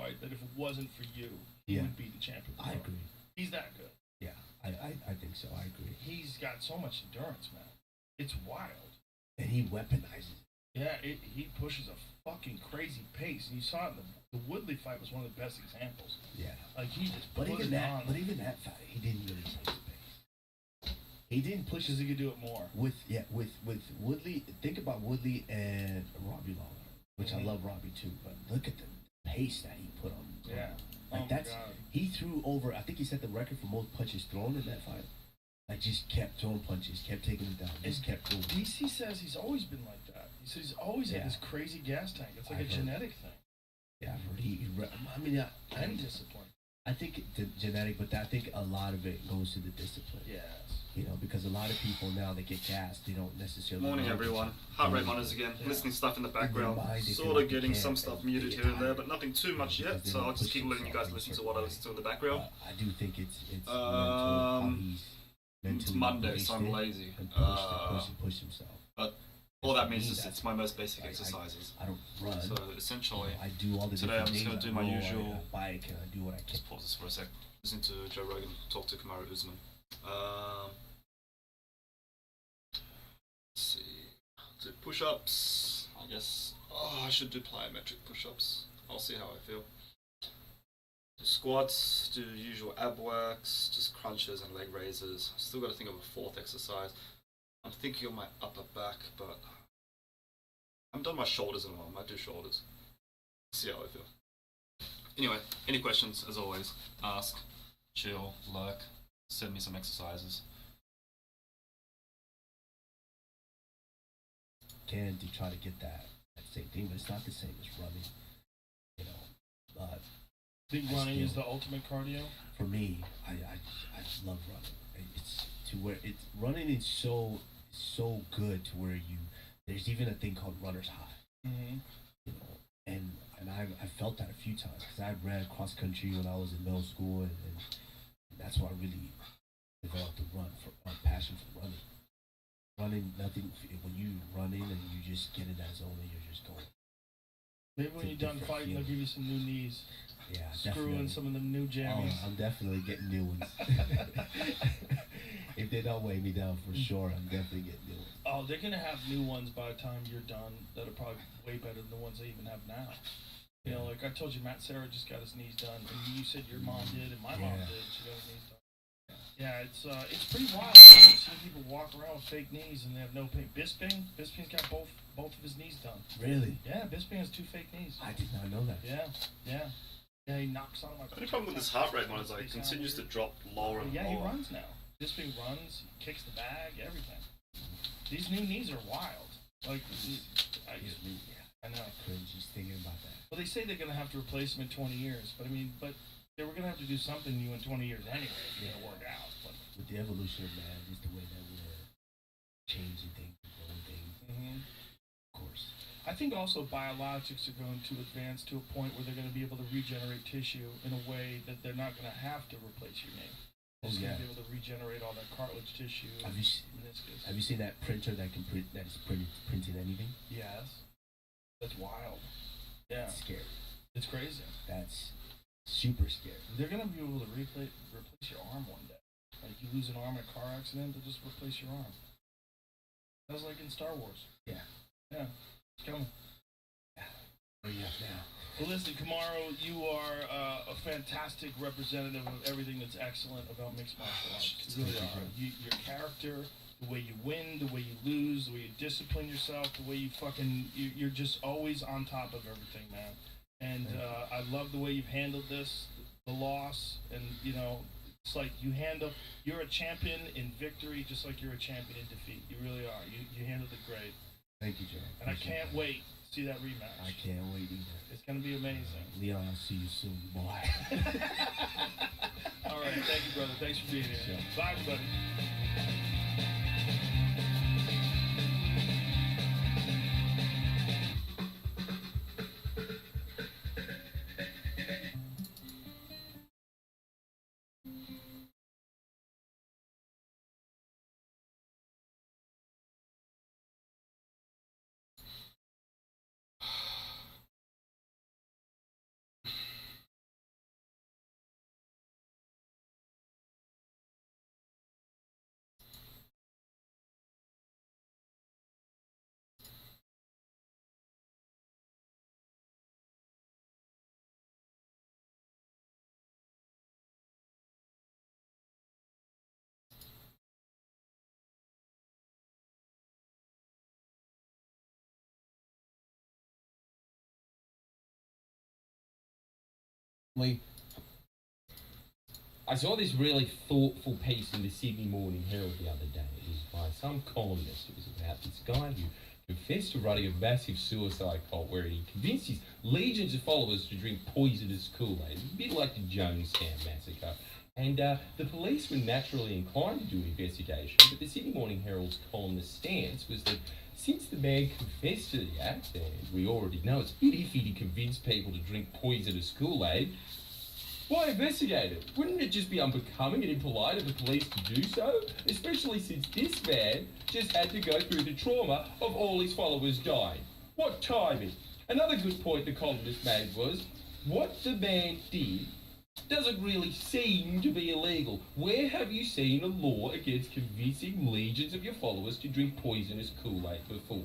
fight that if it wasn't for you, he would be the champion. I agree. He's that good. Yeah, I think so. I agree. He's got so much endurance, man. It's wild. And he weaponizes. Yeah, he pushes a fucking crazy pace. And you saw it in the Woodley fight was one of the best examples. Yeah. Like, he just but put even it that, on. But even that fight, he didn't really push the pace. He didn't push. Because he could do it more. With Woodley, think about Woodley and Robbie Lawler, which I love Robbie too. But look at the pace that he put on. Yeah. Like he threw over. I think he set the record for most punches thrown in that fight. Like, just kept throwing punches, kept taking it down, just kept going. DC says he's always been like that. He says he's always had this crazy gas tank. It's like a genetic thing. Yeah, I mean, and discipline. I think it's genetic, but I think a lot of it goes to the discipline. Yes. You know, because a lot of people now, they get gassed, they don't necessarily... Morning, everyone. Heart rate monitors again. Listening stuff in the background. Sort of getting some stuff muted here and there, but nothing too much yet, so I'll just keep letting you guys listen to what I listen to in the background. I do think it's mental, it's Monday, so I'm lazy. Push himself. But all that means is it's my most basic exercises. I don't run. So essentially, I do all the today I'm just going to do my usual... bike and I do what I can. Just pause this for a sec. Listen to Joe Rogan talk to Kamaru Usman. Let's see. Do push-ups. I guess... I should do plyometric push-ups. I'll see how I feel. Do squats, do usual ab works, just crunches and leg raises. Still got to think of a fourth exercise. I'm thinking of my upper back, but I haven't done my shoulders in a while. I might do shoulders. See how I feel. Anyway, any questions, as always, ask, chill, lurk, send me some exercises. Can to try to get that same thing, but it's not the same as running. You know, but I think running is the ultimate cardio. For me, I love running. It's to where it's running is so good to where there's even a thing called runner's high. Mm-hmm. You know, and I felt that a few times because I ran cross country when I was in middle school, and that's why I really developed a passion for running. Running, nothing. When you running and you just get in that zone and you're just going. Maybe when you're done fighting, they'll give you some new knees. Yeah, screw in some of the new jammies. Oh, I'm definitely getting new ones. If they don't weigh me down, for sure, I'm definitely getting new ones. Oh, they're gonna have new ones by the time you're done that are probably way better than the ones they even have now. You know, like I told you, Matt Serra just got his knees done, and you said your mom did, and my mom did. She got his knees done. Yeah, it's pretty wild. You see people walk around with fake knees and they have no pain. Bisping's got both of his knees done. Really? Yeah, Bisping has 2 fake knees. I did not know that. Yeah, he knocks on him. The only problem with this heart rate one is like it continues to drop lower and lower. Yeah, he runs now. Bisping runs, he kicks the bag, everything. These new knees are wild. Like, I know. Cringe just thinking about that. Well, they say they're gonna have to replace him in 20 years, but I mean, they were going to have to do something new in 20 years anyway if it's going to work out. But with the evolution of man, just the way that we're changing things, growing things, of course. I think also biologics are going to advance to a point where they're going to be able to regenerate tissue in a way that they're not going to have to replace your knee. They're going to be able to regenerate all that cartilage tissue. Have you seen that printer that is printing anything? Yes. That's wild. Yeah. It's scary. It's crazy. That's super scary. They're gonna be able to replace your arm one day. Like you lose an arm in a car accident, they'll just replace your arm. That was like in Star Wars. Yeah. It's coming. Yeah. What do you have now? Well, listen, Kamaru, you are a fantastic representative of everything that's excellent about mixed martial arts. You really are. Your character, the way you win, the way you lose, the way you discipline yourself, the way you're just always on top of everything, man. And I love the way you've handled this, the loss, and it's like you're a champion in victory, just like you're a champion in defeat. You really are. You handled it great. Thank you, Joe. And I can't wait to see that rematch. I can't wait either. It's gonna be amazing. Leon, I'll see you soon, boy. All right, thank you, brother. Thanks for being here. Sure. Bye, everybody. I saw this really thoughtful piece in the Sydney Morning Herald the other day. It was by some columnist. It was about this guy who confessed to running a massive suicide cult where he convinced his legions of followers to drink poisonous Kool-Aid. A bit like the Jonestown massacre. And the police were naturally inclined to do an investigation, but the Sydney Morning Herald's columnist's stance was that since the man confessed to the act, and we already know it's a bit iffy to convince people to drink poisonous Kool-Aid, why investigate it? Wouldn't it just be unbecoming and impolite of the police to do so? Especially since this man just had to go through the trauma of all his followers dying. What timing? Another good point the columnist made was, what the man did doesn't really seem to be illegal. Where have you seen a law against convincing legions of your followers to drink poisonous Kool-Aid before?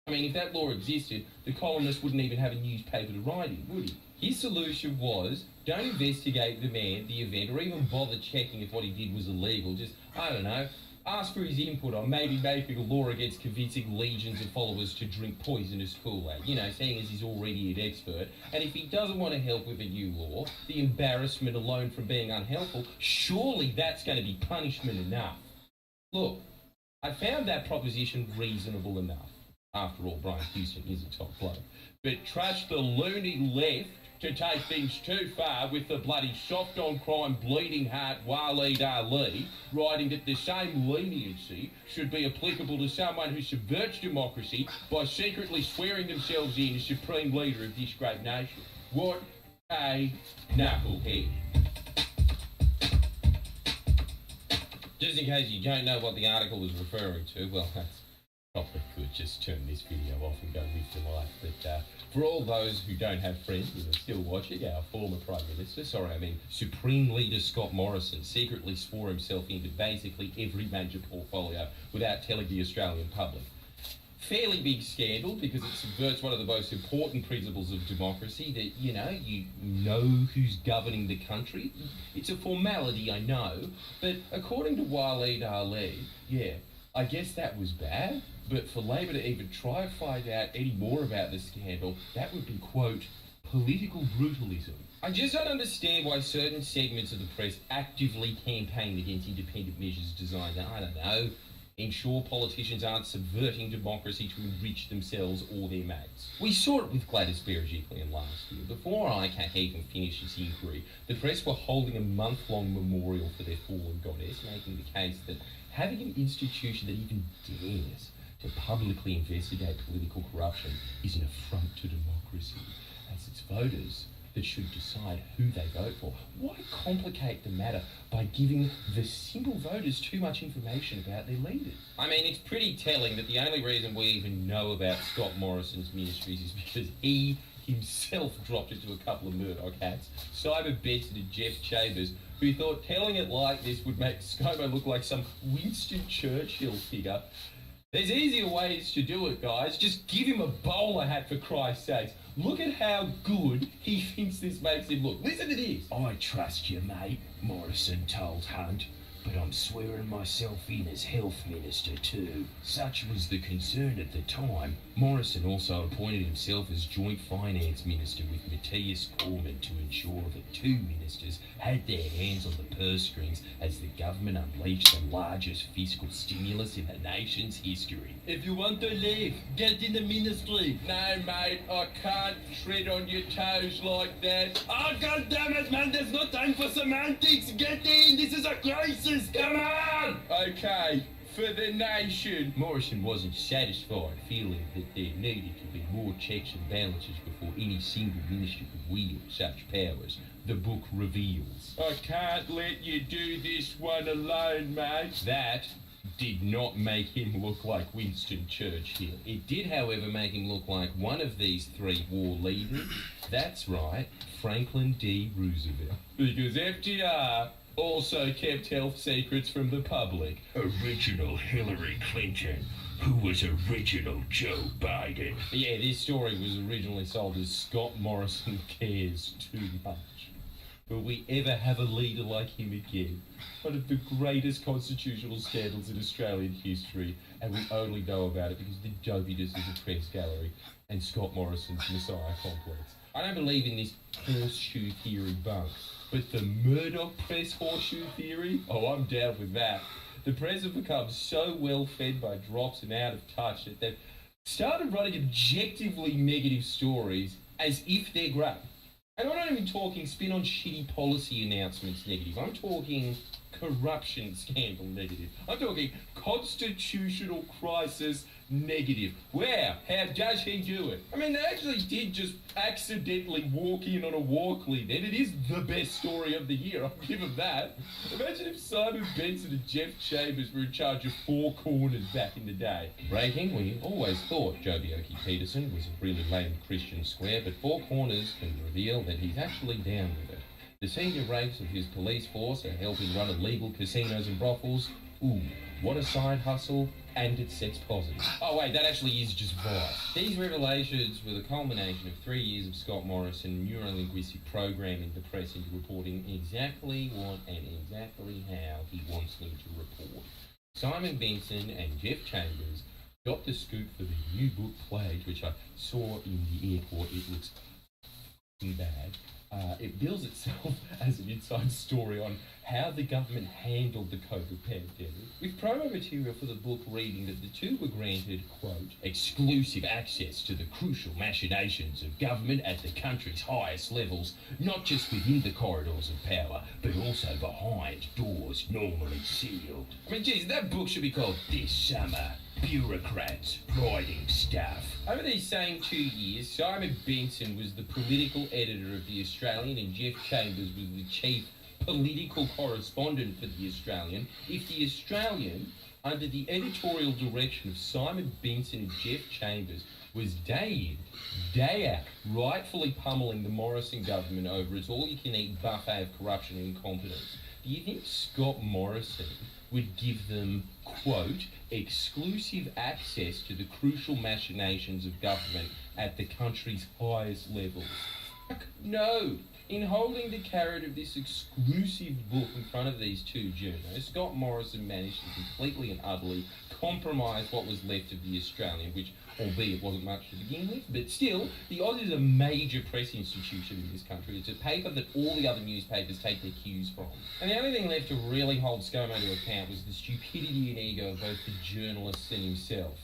I mean, if that law existed, the columnist wouldn't even have a newspaper to write in, would he? His solution was, don't investigate the man, the event, or even bother checking if what he did was illegal. Just, I don't know, ask for his input on maybe making a law against convincing legions of followers to drink poisonous Kool-Aid. You know, seeing as he's already an expert. And if he doesn't want to help with a new law, the embarrassment alone from being unhelpful, surely that's going to be punishment enough. Look, I found that proposition reasonable enough. After all, Brian Houston is a top bloke. But trust the loony left to take things too far with the bloody soft-on-crime, bleeding-heart Waleed Ali writing that the same leniency should be applicable to someone who subverts democracy by secretly swearing themselves in as supreme leader of this great nation. What a knucklehead. Just in case you don't know what the article was referring to, well, that's probably could just turn this video off and go live your life. But for all those who don't have friends and are still watching, our former Prime Minister, Supreme Leader Scott Morrison secretly swore himself into basically every major portfolio without telling the Australian public. Fairly big scandal because it subverts one of the most important principles of democracy that, you know who's governing the country. It's a formality, I know, but according to Waleed Ali, yeah, I guess that was bad, but for Labor to even try to find out any more about the scandal, that would be, quote, political brutalism. I just don't understand why certain segments of the press actively campaign against independent measures designed to, I don't know, ensure politicians aren't subverting democracy to enrich themselves or their mates. We saw it with Gladys Berejiklian last year. Before ICAC even finished its inquiry, the press were holding a month-long memorial for their fallen goddess, making the case that having an institution that even dares to publicly investigate political corruption is an affront to democracy, as it's voters that should decide who they vote for. Why complicate the matter by giving the simple voters too much information about their leaders? I mean, it's pretty telling that the only reason we even know about Scott Morrison's ministries is because he himself dropped into a couple of Murdoch hats, Simon Benson and Jeff Chambers, who thought telling it like this would make ScoMo look like some Winston Churchill figure. There's easier ways to do it, guys. Just give him a bowler hat, for Christ's sakes. Look at how good he thinks this makes him look. Listen to this. I trust you, mate, Morrison told Hunt, but I'm swearing myself in as health minister too. Such was the concern at the time. Morrison also appointed himself as joint finance minister with Matthias Cormann to ensure that two ministers had their hands on the purse strings as the government unleashed the largest fiscal stimulus in the nation's history. If you want to leave, get in the ministry. No, mate, I can't tread on your toes like that. Oh, God damn it, man, there's no time for semantics. Get in, this is a crisis, come on! Okay, for the nation. Morrison wasn't satisfied, feeling that there needed to be more checks and balances before any single minister could wield such powers. The book reveals. I can't let you do this one alone, mate. That did not make him look like Winston Churchill. It did, however, make him look like one of these three war leaders. That's right, Franklin D. Roosevelt. Because FDR also kept health secrets from the public. Original Hillary Clinton, who was original Joe Biden. Yeah, this story was originally sold as Scott Morrison cares too much. Will we ever have a leader like him again? One of the greatest constitutional scandals in Australian history, and we only know about it because of the dopiness of the press gallery and Scott Morrison's Messiah complex. I don't believe in this horseshoe theory bunk, but the Murdoch press horseshoe theory? Oh, I'm down with that. The press have become so well fed by drops and out of touch that they've started running objectively negative stories as if they're great. And I'm not even talking spin on shitty policy announcements negative. I'm talking corruption scandal negative. I'm talking constitutional crisis negative. Where? How does he do it? I mean, they actually did just accidentally walk in on a walk lead, and it is the best story of the year. I'll give him that. Imagine if Simon Benson and Jeff Chambers were in charge of four corners back in the day. Breaking, we always thought Joe Bioki Peterson was a really lame Christian square, but four corners can reveal that he's actually down with it. The senior ranks of his police force are helping run illegal casinos and brothels. Ooh, what a side hustle, and it's sex positive. Oh wait, that actually is just vice. These revelations were the culmination of 3 years of Scott Morrison neuro-linguistic programming the press into reporting exactly what and exactly how he wants them to report. Simon Benson and Jeff Chambers got the scoop for the new book Plague, which I saw in the airport. It looks bad. It bills itself as an inside story on how the government handled the COVID pandemic, with promo material for the book reading that the two were granted, quote, exclusive access to the crucial machinations of government at the country's highest levels, not just within the corridors of power, but also behind doors normally sealed. I mean, geez, that book should be called This Summer, Bureaucrats Writing Stuff. Over these same 2 years, Simon Benson was the political editor of The Australian and Jeff Chambers was the chief political correspondent for The Australian. If The Australian, under the editorial direction of Simon Benson and Jeff Chambers, was day in, day out, rightfully pummeling the Morrison government over its all-you-can-eat buffet of corruption and incompetence, do you think Scott Morrison would give them, quote, exclusive access to the crucial machinations of government at the country's highest levels? Fuck no. In holding the carrot of this exclusive book in front of these two journos, Scott Morrison managed to completely and utterly compromise what was left of The Australian, which, albeit wasn't much to begin with, but still, the Oz is a major press institution in this country. It's a paper that all the other newspapers take their cues from. And the only thing left to really hold ScoMo to account was the stupidity and ego of both the journalist and himself.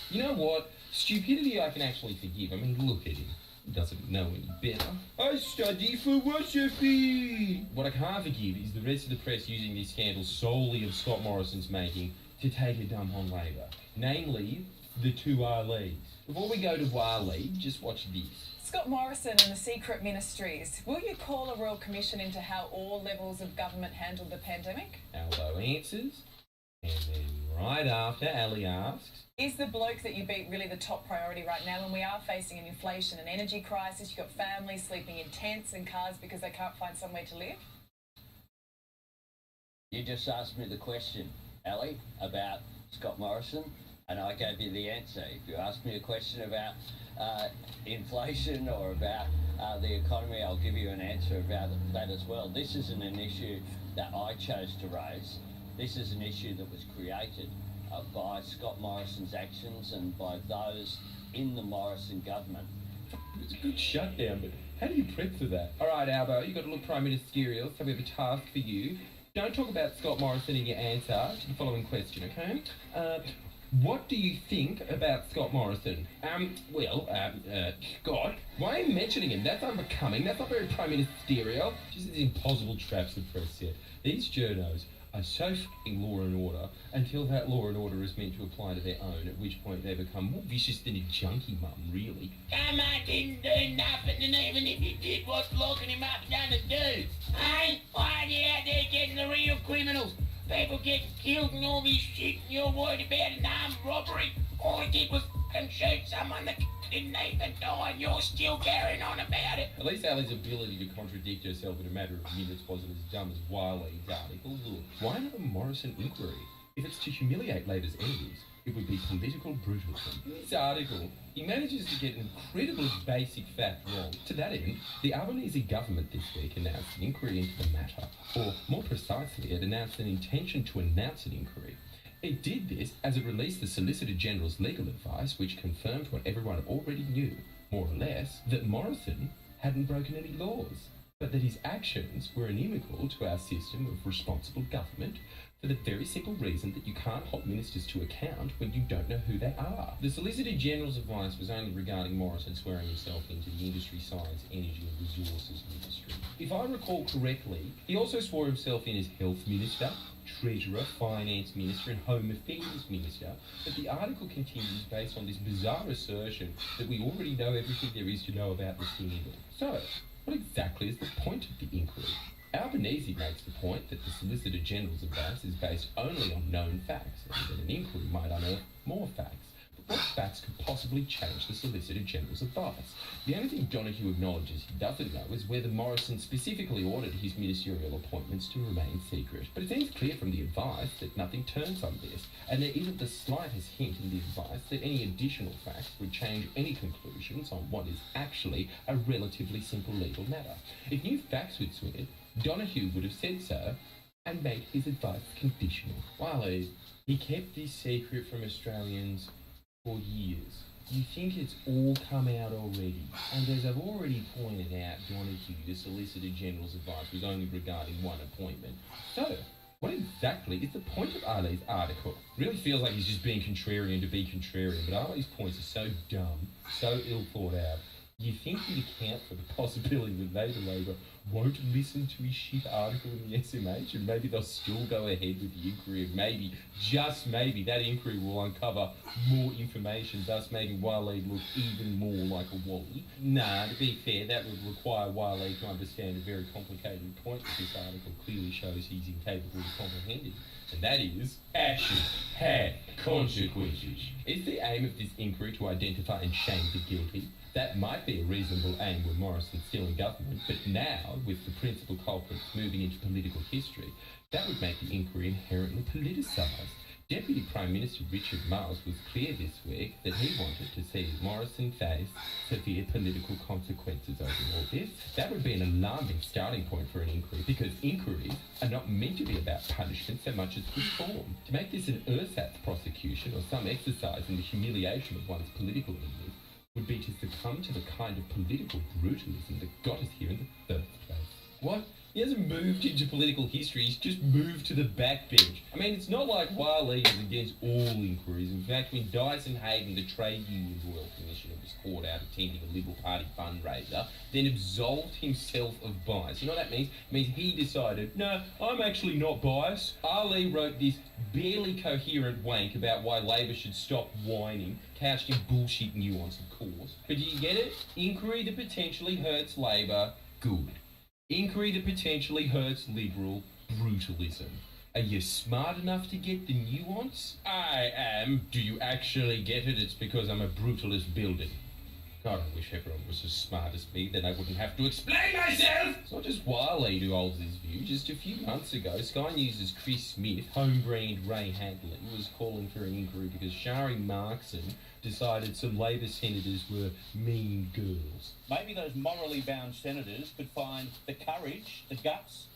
You know what? Stupidity I can actually forgive. I mean, look at him. He doesn't know any better. I study philosophy! What I can't forgive is the rest of the press using this scandal solely of Scott Morrison's making to take a dump on Labor. Namely, the two R-Leagues. Before we go to R-League, just watch this. Scott Morrison and the secret ministries. Will you call a royal commission into how all levels of government handled the pandemic? Albo answers, and then right after, Ali asks, is the bloke that you beat really the top priority right now when we are facing an inflation and energy crisis? You've got families sleeping in tents and cars because they can't find somewhere to live? You just asked me the question, Ali, about Scott Morrison, and I gave you the answer. If you ask me a question about inflation or about the economy, I'll give you an answer about that as well. This isn't an issue that I chose to raise. This is an issue that was created by Scott Morrison's actions and by those in the Morrison government. It's a good shutdown, but how do you prep for that? All right, Albo, you've got to look prime ministerial, so we have a task for you. Don't talk about Scott Morrison in your answer to the following question, okay? What do you think about Scott Morrison? Scott, why are you mentioning him? That's unbecoming. That's not very prime ministerial. Just these impossible traps the press set. These journos are so f***ing law and order until that law and order is meant to apply to their own, at which point they become more vicious than a junkie mum, really. I didn't do nothing, and even if you did, what's locking him up gonna do? Hey, why are you out there getting the real criminals? People getting killed and all this shit, and you're worried about an armed robbery. All he did was f***ing shoot someone that didn't even die, and you're still carrying on about it. At least Ali's ability to contradict herself in a matter of minutes wasn't as dumb as Wiley's article. Look, why not a Morrison inquiry? If it's to humiliate Labor's enemies, it would be political brutalism. In this article, he manages to get an incredibly basic fact wrong. To that end, the Albanese government this week announced an inquiry into the matter, or more precisely, it announced an intention to announce an inquiry. It did this as it released the Solicitor General's legal advice, which confirmed what everyone already knew, more or less, that Morrison hadn't broken any laws, but that his actions were inimical to our system of responsible government for the very simple reason that you can't hold ministers to account when you don't know who they are. The Solicitor General's advice was only regarding Morrison swearing himself into the industry, science, energy and resources ministry. If I recall correctly, he also swore himself in as Health Minister, Treasurer, Finance Minister and Home Affairs Minister, but the article continues based on this bizarre assertion that we already know everything there is to know about the scandal. So, what exactly is the point of the inquiry? Albanese makes the point that the Solicitor General's advice is based only on known facts, and that an inquiry might unearth more facts. But what facts could possibly change the Solicitor General's advice? The only thing Donahue acknowledges he doesn't know is whether Morrison specifically ordered his ministerial appointments to remain secret. But it seems clear from the advice that nothing turns on this, and there isn't the slightest hint in the advice that any additional facts would change any conclusions on what is actually a relatively simple legal matter. If new facts would swing it, Donahue would have said so and made his advice conditional. Wiley, he kept this secret from Australians for years. You think it's all come out already? And as I've already pointed out, Donahue, the Solicitor General's advice was only regarding one appointment. So, what exactly is the point of Ali's article? Really feels like he's just being contrarian to be contrarian, but Ali's points are so dumb, so ill thought out. You think he'd account for the possibility that Labour won't listen to his shit article in the SMH, and maybe they'll still go ahead with the inquiry, and maybe, just maybe, that inquiry will uncover more information, thus making Wiley look even more like a wally? Nah, to be fair, that would require Wiley to understand a very complicated point that this article clearly shows he's incapable of comprehending. And that is, actions have consequences. Is the aim of this inquiry to identify and shame the guilty? That might be a reasonable aim when Morrison's still in government, but now, with the principal culprits moving into political history, that would make the inquiry inherently politicised. Deputy Prime Minister Richard Marles was clear this week that he wanted to see Morrison face severe political consequences over all this. That would be an alarming starting point for an inquiry, because inquiries are not meant to be about punishment so much as reform. To make this an ersatz prosecution or some exercise in the humiliation of one's political enemies would be to succumb to the kind of political brutalism that got us here in the first place. What? He hasn't moved into political history, he's just moved to the backbench. I mean, it's not like Wiley is against all inquiries. In fact, when Dyson Hayden, the Trade Union Royal Commissioner, was caught out attending a Liberal Party fundraiser, then absolved himself of bias. You know what that means? It means he decided, no, I'm actually not biased. Ali wrote this barely coherent wank about why Labor should stop whining, couched in bullshit nuance, of course. But do you get it? Inquiry that potentially hurts Labor, good. Inquiry that potentially hurts Liberal, brutalism. Are you smart enough to get the nuance? I am. Do you actually get it? It's because I'm a brutalist building. God, I wish everyone was as smart as me, then I wouldn't have to explain myself! It's not just Wiley who holds this view. Just a few months ago, Sky News' Chris Smith, home-brand Ray Hadley, was calling for an inquiry because Shari Markson decided some Labor senators were mean girls. Maybe those morally bound senators could find the courage, the guts,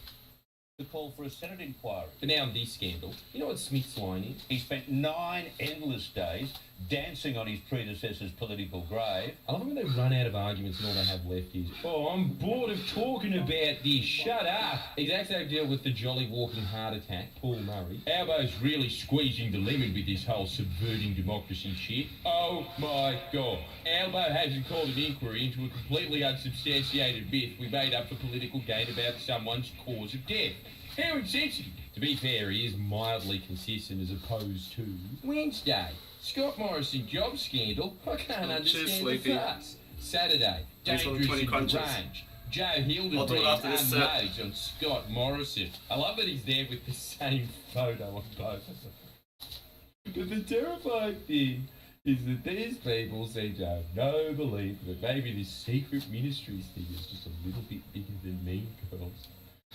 to call for a Senate inquiry. But now on this scandal, you know what Smith's line is? He spent 9 endless days dancing on his predecessor's political grave. I love when they run out of arguments and all they have left is, oh, I'm bored of talking about this, shut up. Exact same deal with the jolly walking heart attack, Paul Murray. Albo's really squeezing the lemon with this whole subverting democracy shit. Oh my God. Albo hasn't called an inquiry into a completely unsubstantiated myth we made up for political gain about someone's cause of death. How insensitive. To be fair, he is mildly consistent as opposed to Wednesday. Scott Morrison job scandal. I can't understand the fuss. Saturday, dangerous in the range. Joe Hildebrand unloads on Scott Morrison. I love that he's there with the same photo on both. But the terrifying thing is that these people seem to have no belief that maybe this secret ministries thing is just a little bit bigger than Mean Girls.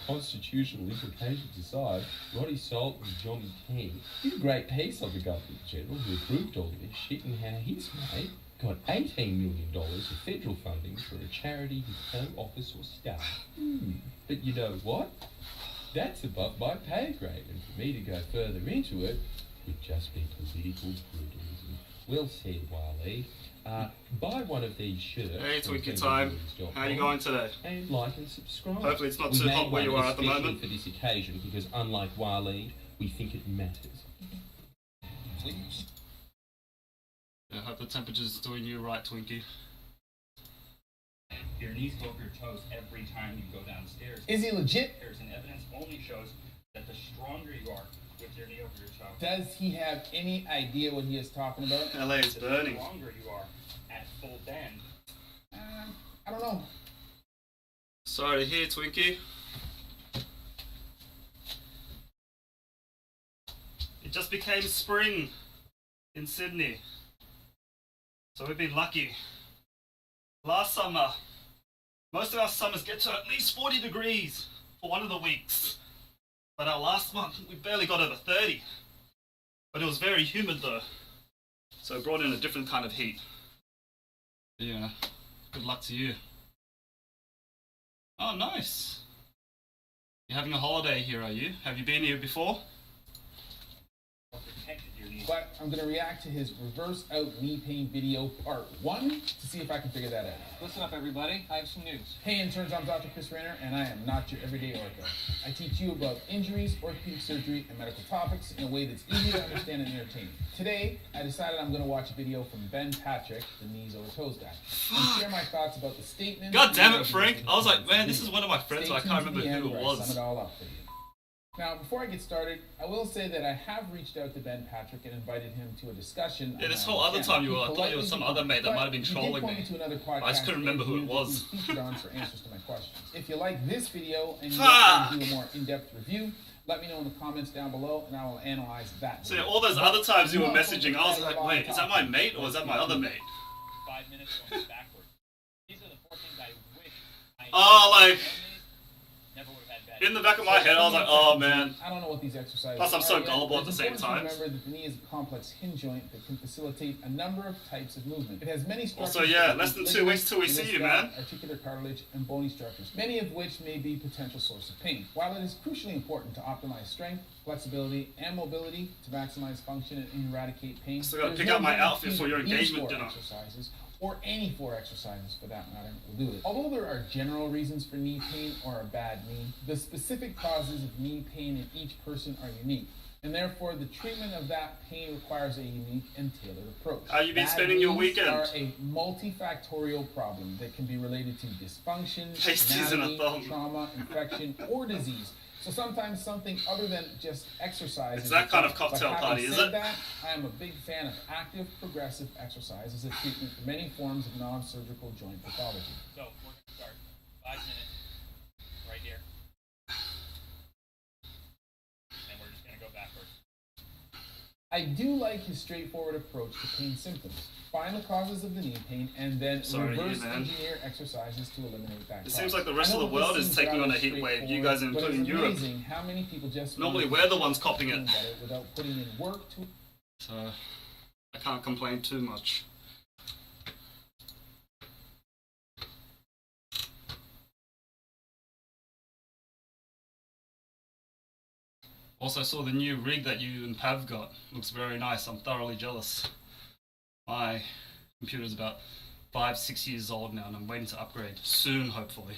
Constitutional implications aside, Roddy Salt and Johnny King did a great piece on the Government General who approved all this shit and how his mate got $18 million of federal funding for a charity with no office or staff. But you know what? That's above my pay grade, and for me to go further into it would just be political brutalism. Well said, Wiley. buy one of these shirts. Hey, from Twinkie time. How you going today? And like and subscribe. Hopefully it's not We too made hot where one you are at the especially moment. for this occasion, because unlike Waleed, we think it matters. Please. I hope the temperature's doing you right, Twinkie. Your knees go over your toes every time you go downstairs. Is he legit? There's an evidence only shows that the stronger you are with your knee over your toe, Does he have any idea what he is talking about? LA is the burning. stronger you are at full bend. I don't know. Sorry to hear, Twinkie. It just became spring in Sydney. So we've been lucky. Last summer, most of our summers get to at least 40 degrees for one of the weeks. But our last month, we barely got over 30. But it was very humid though. So it brought in a different kind of heat. Yeah, good luck to you. Oh, nice. You're having a holiday here, are you? Have you been here before? But I'm going to react to his reverse out knee pain video part 1 to see if I can figure that out. Listen up, everybody. I have some news. Hey interns, I'm Dr. Chris Rayner, and I am not your everyday ortho. I teach you about injuries, orthopedic surgery, and medical topics in a way that's easy to understand and entertaining. Today, I decided I'm going to watch a video from Ben Patrick, the knees over toes guy, and share my thoughts about the statement. God damn it, Frank. I was like, man, this is one of my friends, so I can't remember who it was. Sum it all up for you. Now, before I get started, I will say that I have reached out to Ben Patrick and invited him to a discussion. Yeah, this whole other time you were, I thought you were some other mate that might have been trolling me. I just couldn't remember who it was. Featured on for answers to my questions. If you like this video and you want me to do a more in-depth review, let me know in the comments down below, and I will analyze that. So yeah, all those other times you were messaging, I was like, wait, is that my mate or is that my other mate? 5 minutes going backwards. These are the 4 things I wish I like, never would have had bad. in the back of my head, I was like, oh man. I don't know what these exercises Plus, I'm so are yet, gullible but at the it's same important to time. Remember that the knee is a complex hinge joint that can facilitate a number of types of movement. It has many structures. Also, yeah, such less as than 2 ligaments, weeks till we see you, menisci, man. Articular cartilage and bony structures, many of which may be potential source of pain. While it is crucially important to optimize strength, flexibility, and mobility to maximize function and eradicate pain, Still gotta there's pick no out my guarantee outfit for your that these engagement 4 dinner. exercises, or any 4 exercises for that matter, will do it. Although there are general reasons for knee pain or a bad knee, the specific causes of knee pain in each person are unique, and therefore the treatment of that pain requires a unique and tailored approach. How you been Bad spending your knees weekend? are a multifactorial problem that can be related to dysfunction, Pasties in a anatomy, thumb. trauma, infection, or disease. So sometimes something other than just exercise. It's is that kind of required. cocktail But having party, is said it? that, I am a big fan of active, progressive exercise as a treatment for many forms of non-surgical joint pathology. So we're going to start 5 minutes right here. And we're just going to go backwards. I do like his straightforward approach to pain symptoms. Find the causes of the knee pain and then Sorry, reverse man. engineer exercises to eliminate that It cause. seems like the rest I of know the this world is seems taking on a rather heat wave, you straightforward, guys but including it's Europe. amazing how many people just Normally want we're the ones copying it. better without putting in work to. So I can't complain too much. Also saw the new rig that you and Pav got. Looks very nice. I'm thoroughly jealous. My computer's about 5-6 years old now and I'm waiting to upgrade soon, hopefully.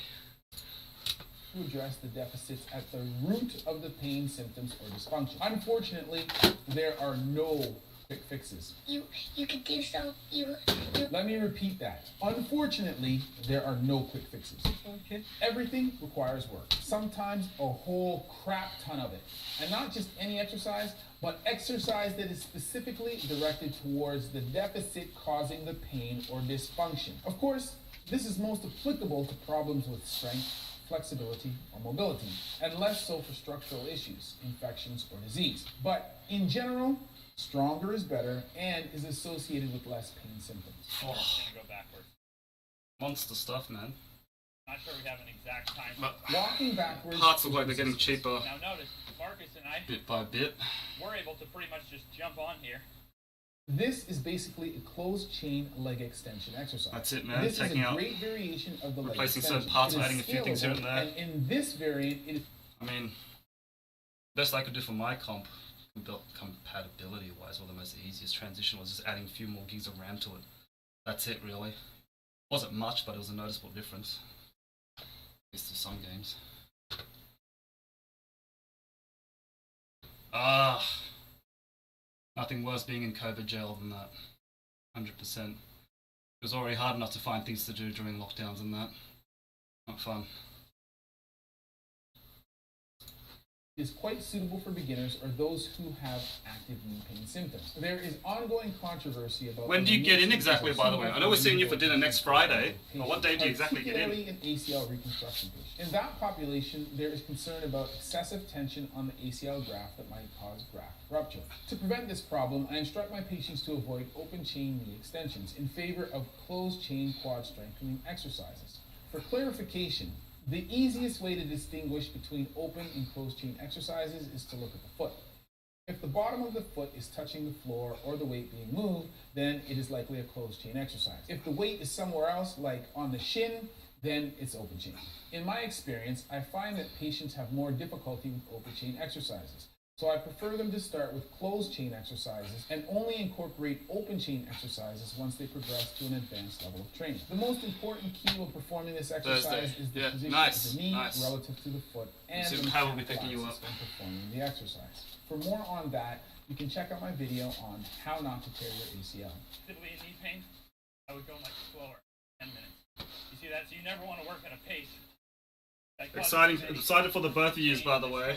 To address the deficits at the root of the pain symptoms or dysfunction. Unfortunately, there are no quick fixes. You could do so. Let me repeat that. Unfortunately, there are no quick fixes. Everything requires work. Sometimes a whole crap ton of it. And not just any exercise, but exercise that is specifically directed towards the deficit causing the pain or dysfunction. Of course, this is most applicable to problems with strength, flexibility, or mobility, and less so for structural issues, infections, or disease. But in general, stronger is better and is associated with less pain symptoms. We're just going to go backwards. Monster stuff, man. Not sure we have an exact time. But Walking backwards. parts look like they're getting cheaper Now notice, Marcus and I, bit by bit. we're able to pretty much just jump on here. This is basically a closed chain leg extension exercise. That's it, man. This Taking is a out, great variation of the leg replacing extension. certain parts It or is adding a few things here and scalable, there. And in this variant, it is I mean, best I could do for my compatibility wise, or the most easiest transition was just adding a few more gigs of RAM to it. That's it, really. Wasn't much, but it was a noticeable difference. At least to some games. Nothing worse being in COVID jail than that. 100%. It was already hard enough to find things to do during lockdowns and that. Not fun. Is quite suitable for beginners or those who have active knee pain symptoms. There is ongoing controversy about... When do you get in exactly, by the way? I know we're seeing you for dinner next Friday, but what day do you exactly get in? Particularly an ACL reconstruction patient. In that population, there is concern about excessive tension on the ACL graft that might cause graft rupture. To prevent this problem, I instruct my patients to avoid open chain knee extensions in favor of closed chain quad strengthening exercises. For clarification, the easiest way to distinguish between open and closed chain exercises is to look at the foot. If the bottom of the foot is touching the floor or the weight being moved, then it is likely a closed chain exercise. If the weight is somewhere else, like on the shin, then it's open chain. In my experience, I find that patients have more difficulty with open chain exercises. So I prefer them to start with closed chain exercises and only incorporate open chain exercises once they progress to an advanced level of training. The most important key when performing this exercise is the position of the knee relative to the foot and the mechanical axis when performing the exercise. For more on that, you can check out my video on how not to tear your ACL. Typically in knee pain, I would go much slower, 10 minutes. You see that? So you never want to work at a pace. Excited for the both of you, by the way.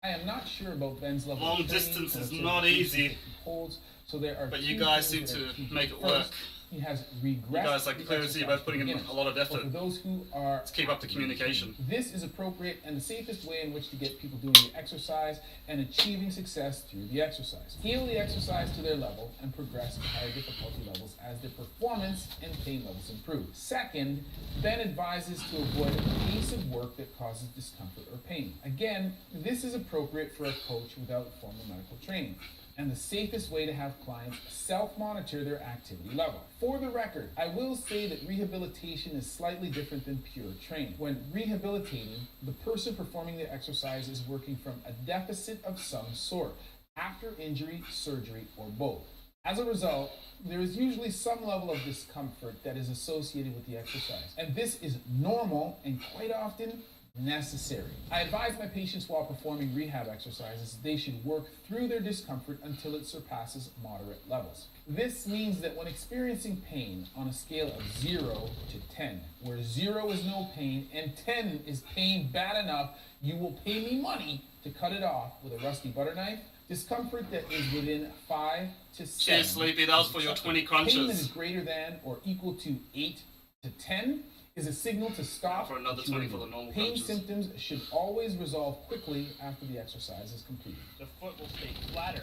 I am not sure about Ben's level Long of training. distance is not easy. Holds, so there are but you guys seem to make it work. He has regressed. You guys, like, clearly see you're both putting in a lot of effort. For those who are to keep up the communication. This is appropriate and the safest way in which to get people doing the exercise and achieving success through the exercise. Scale the exercise to their level and progress to higher difficulty levels as their performance and pain levels improve. Second, Ben advises to avoid a pace of work that causes discomfort or pain. Again, this is appropriate for a coach without formal medical training, and the safest way to have clients self-monitor their activity level. For the record, I will say that rehabilitation is slightly different than pure training. When rehabilitating, the person performing the exercise is working from a deficit of some sort, after injury, surgery, or both. As a result, there is usually some level of discomfort that is associated with the exercise, and this is normal and quite often necessary. I advise my patients while performing rehab exercises they should work through their discomfort until it surpasses moderate levels. This means that when experiencing pain on a scale of 0 to 10, where 0 is no pain and 10 is pain bad enough, you will pay me money to cut it off with a rusty butter knife. Discomfort that is within 5 to 7. Cheers, Sleepy. That was for your 20 crunches. Pain that is greater than or equal to 8 to 10 is a signal to stop. For another 20 for the normal pain crunches. symptoms should always resolve quickly after the exercise is completed. The foot will stay flatter,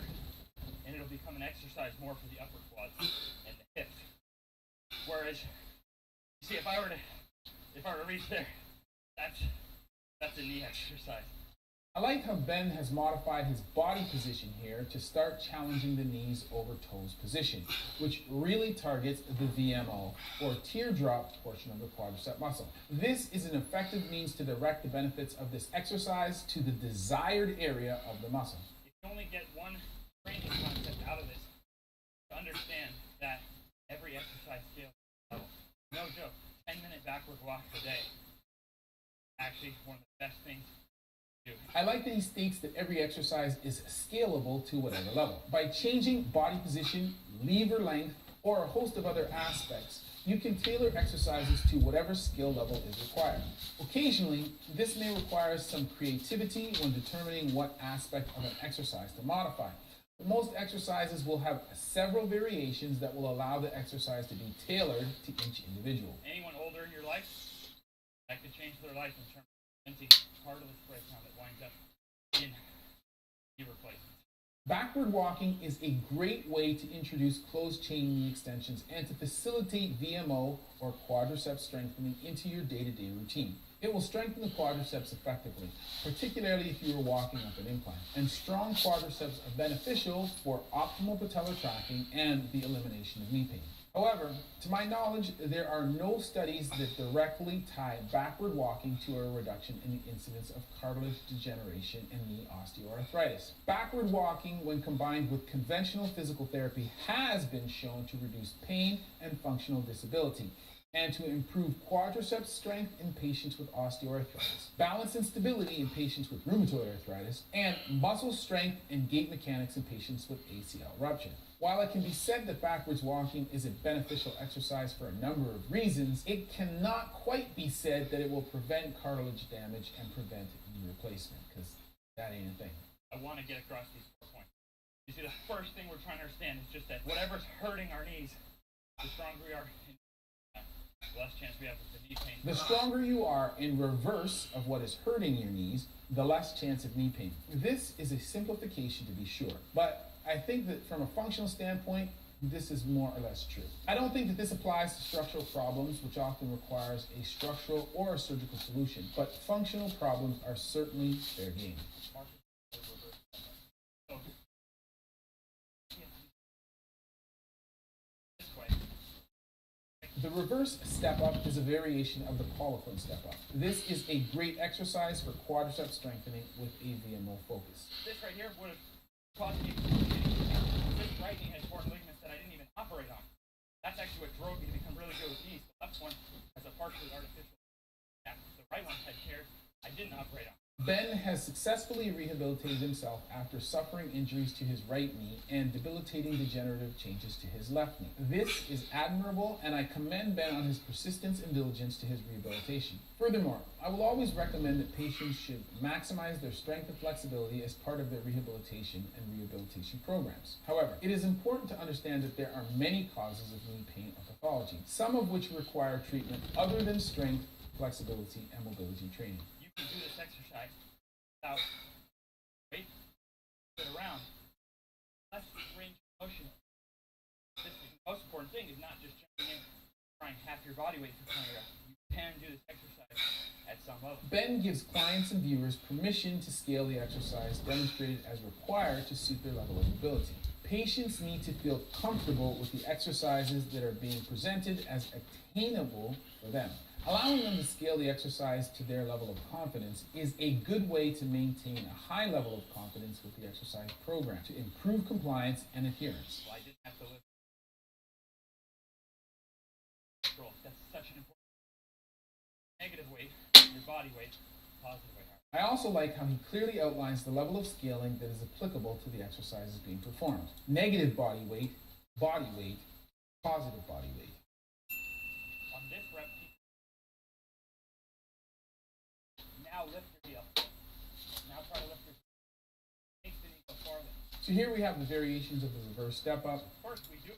and it'll become an exercise more for the upper quads and the hips. Whereas, you see, if I were to reach there, that's a knee exercise. I like how Ben has modified his body position here to start challenging the knees over toes position, which really targets the VMO, or teardrop portion of the quadricep muscle. This is an effective means to direct the benefits of this exercise to the desired area of the muscle. If you only get one training concept out of this, to understand that every exercise scale level. No joke, 10-minute backward walk a day. Actually, one of the best things. I like that he states that every exercise is scalable to whatever level. By changing body position, lever length, or a host of other aspects, you can tailor exercises to whatever skill level is required. Occasionally, this may require some creativity when determining what aspect of an exercise to modify. But most exercises will have several variations that will allow the exercise to be tailored to each individual. Anyone older in your life, that could change their life in terms of empty cartilage breakdown that winds up in knee replacement. Backward walking is a great way to introduce closed chain knee extensions and to facilitate VMO or quadricep strengthening into your day-to-day routine. It will strengthen the quadriceps effectively, particularly if you are walking up an incline. And strong quadriceps are beneficial for optimal patellar tracking and the elimination of knee pain. However, to my knowledge, there are no studies that directly tie backward walking to a reduction in the incidence of cartilage degeneration and knee osteoarthritis. Backward walking, when combined with conventional physical therapy, has been shown to reduce pain and functional disability, and to improve quadriceps strength in patients with osteoarthritis, balance and stability in patients with rheumatoid arthritis, and muscle strength and gait mechanics in patients with ACL rupture. While it can be said that backwards walking is a beneficial exercise for a number of reasons, it cannot quite be said that it will prevent cartilage damage and prevent knee replacement, because that ain't a thing. I want to get across these 4 points. You see, the first thing we're trying to understand is just that whatever's hurting our knees, the stronger we are, the less chance we have of the knee pain. The stronger you are in reverse of what is hurting your knees, the less chance of knee pain. This is a simplification to be sure, but I think that from a functional standpoint, this is more or less true. I don't think that this applies to structural problems, which often requires a structural or a surgical solution, but functional problems are certainly fair game. The reverse step up is a variation of the colophon step up. This is a great exercise for quadriceps strengthening with a VMO focus. This right here would have caused me this right knee has torn ligaments that I didn't even operate on. That's actually what drove me to become really good with knees. The left one has a partially artificial gap. The right one had tears I didn't operate on. Ben has successfully rehabilitated himself after suffering injuries to his right knee and debilitating degenerative changes to his left knee. This is admirable, and I commend Ben on his persistence and diligence to his rehabilitation. Furthermore, I will always recommend that patients should maximize their strength and flexibility as part of their rehabilitation and rehabilitation programs. However, it is important to understand that there are many causes of knee pain or pathology, some of which require treatment other than strength, flexibility, and mobility training. You can do this exercise without weight, sit around, less range of motion. The most important thing is not just jumping in, trying half your body weight for 20 reps. You can do this exercise at some level. Ben gives clients and viewers permission to scale the exercise demonstrated as required to suit their level of ability. Patients need to feel comfortable with the exercises that are being presented as attainable for them. Allowing them to scale the exercise to their level of confidence is a good way to maintain a high level of confidence with the exercise program to improve compliance and adherence. Well, I didn't have to lift control. That's such an important negative weight, your body weight, positive weight. I also like how he clearly outlines the level of scaling that is applicable to the exercises being performed. Negative body weight, positive body weight. On this rep, now lift your heel. Now try to lift your heel. Make the knee go farther. So here we have the variations of the reverse step up. First, we do.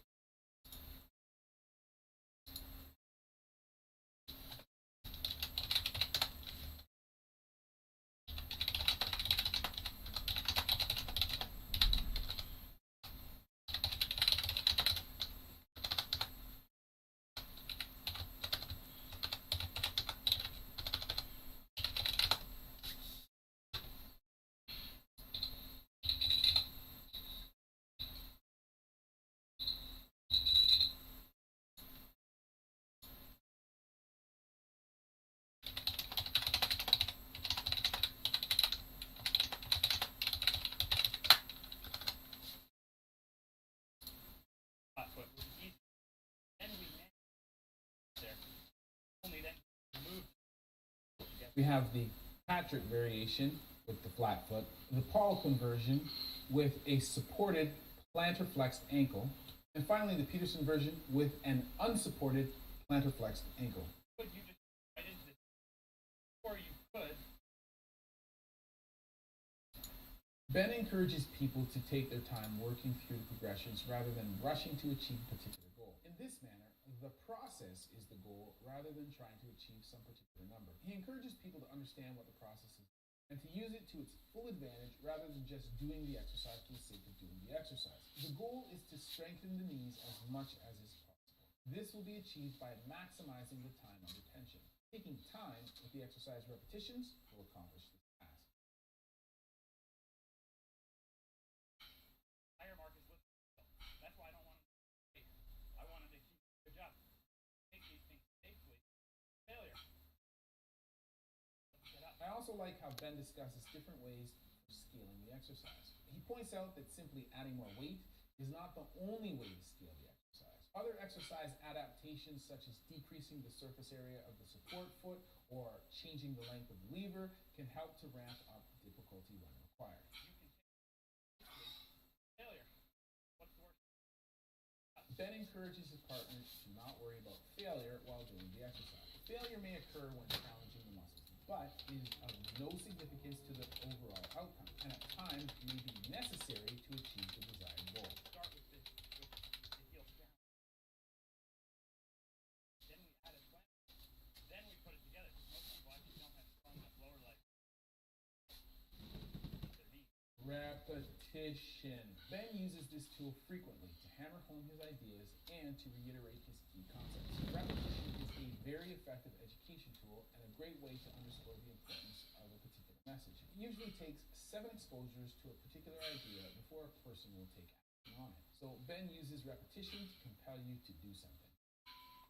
We have the Patrick variation with the flat foot, the Poliquin version with a supported plantar flexed ankle, and finally the Peterson version with an unsupported plantar flexed ankle. Could you just right into this? Or you could. Ben encourages people to take their time working through the progressions rather than rushing to achieve a particular goal. In this manner, the process is the goal rather than trying to achieve some particular number. He encourages people to understand what the process is and to use it to its full advantage rather than just doing the exercise for the sake of doing the exercise. The goal is to strengthen the knees as much as is possible. This will be achieved by maximizing the time under tension. Taking time with the exercise repetitions will accomplish this. also like how Ben discusses different ways for scaling the exercise. He points out that simply adding more weight is not the only way to scale the exercise. Other exercise adaptations, such as decreasing the surface area of the support foot or changing the length of the lever, can help to ramp up difficulty when required. Failure. What's the worst? Ben encourages his partner to not worry about failure while doing the exercise. Failure may occur when challenging the muscles, but it is of no significance to the overall outcome, and at times may be necessary to achieve the desired goal. Start with the heels down. Then we add a slant. Then we put it together. Most people actually don't have strong enough lower leg. Their knee. Repetition. Ben uses this tool frequently to hammer home his ideas and to reiterate his key concepts. Repetition is a very effective education tool and a great way to underscore the importance of a particular message. It usually takes 7 exposures to a particular idea before a person will take action on it. So Ben uses repetition to compel you to do something.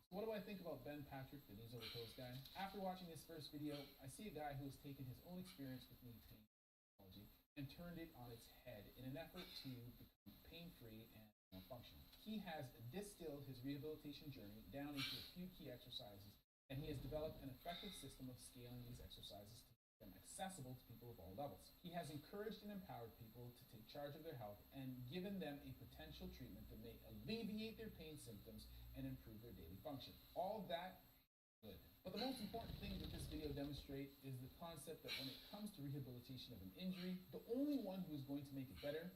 So what do I think about Ben Patrick, the knees over toes guy? After watching this first video, I see a guy who has taken his own experience with knee pain technology and turned it on its head in an effort to become pain-free and functional. He has distilled his rehabilitation journey down into a few key exercises, and he has developed an effective system of scaling these exercises to make them accessible to people of all levels. He has encouraged and empowered people to take charge of their health and given them a potential treatment that may alleviate their pain symptoms and improve their daily function. All of that good. But the most important thing that this video demonstrates is the concept that when it comes to rehabilitation of an injury, the only one who is going to make it better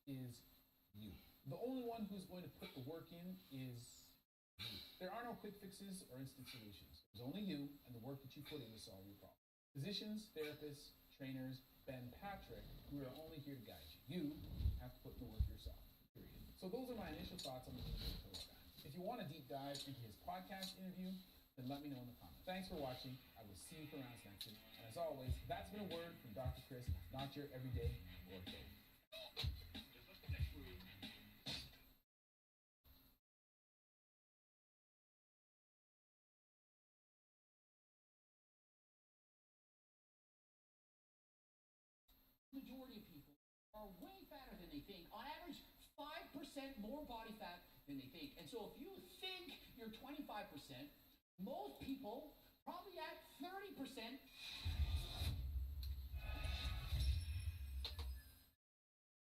is you. The only one who is going to put the work in is you. There are no quick fixes or instant solutions. There's only you and the work that you put in to solve your problem. Physicians, therapists, trainers, Ben Patrick, who are only here to guide you. You have to put in the work yourself, period. So those are my initial thoughts on the video guy. If you want a deep dive into his podcast interview, then let me know in the comments. Thanks for watching. I will see you for rounds next week. And as always, that's been a word from Dr. Chris, not your everyday ortho. Majority of people are way fatter than they think. On average, 5% more body fat than they think. And so if you think you're 25%, most people probably at 30%.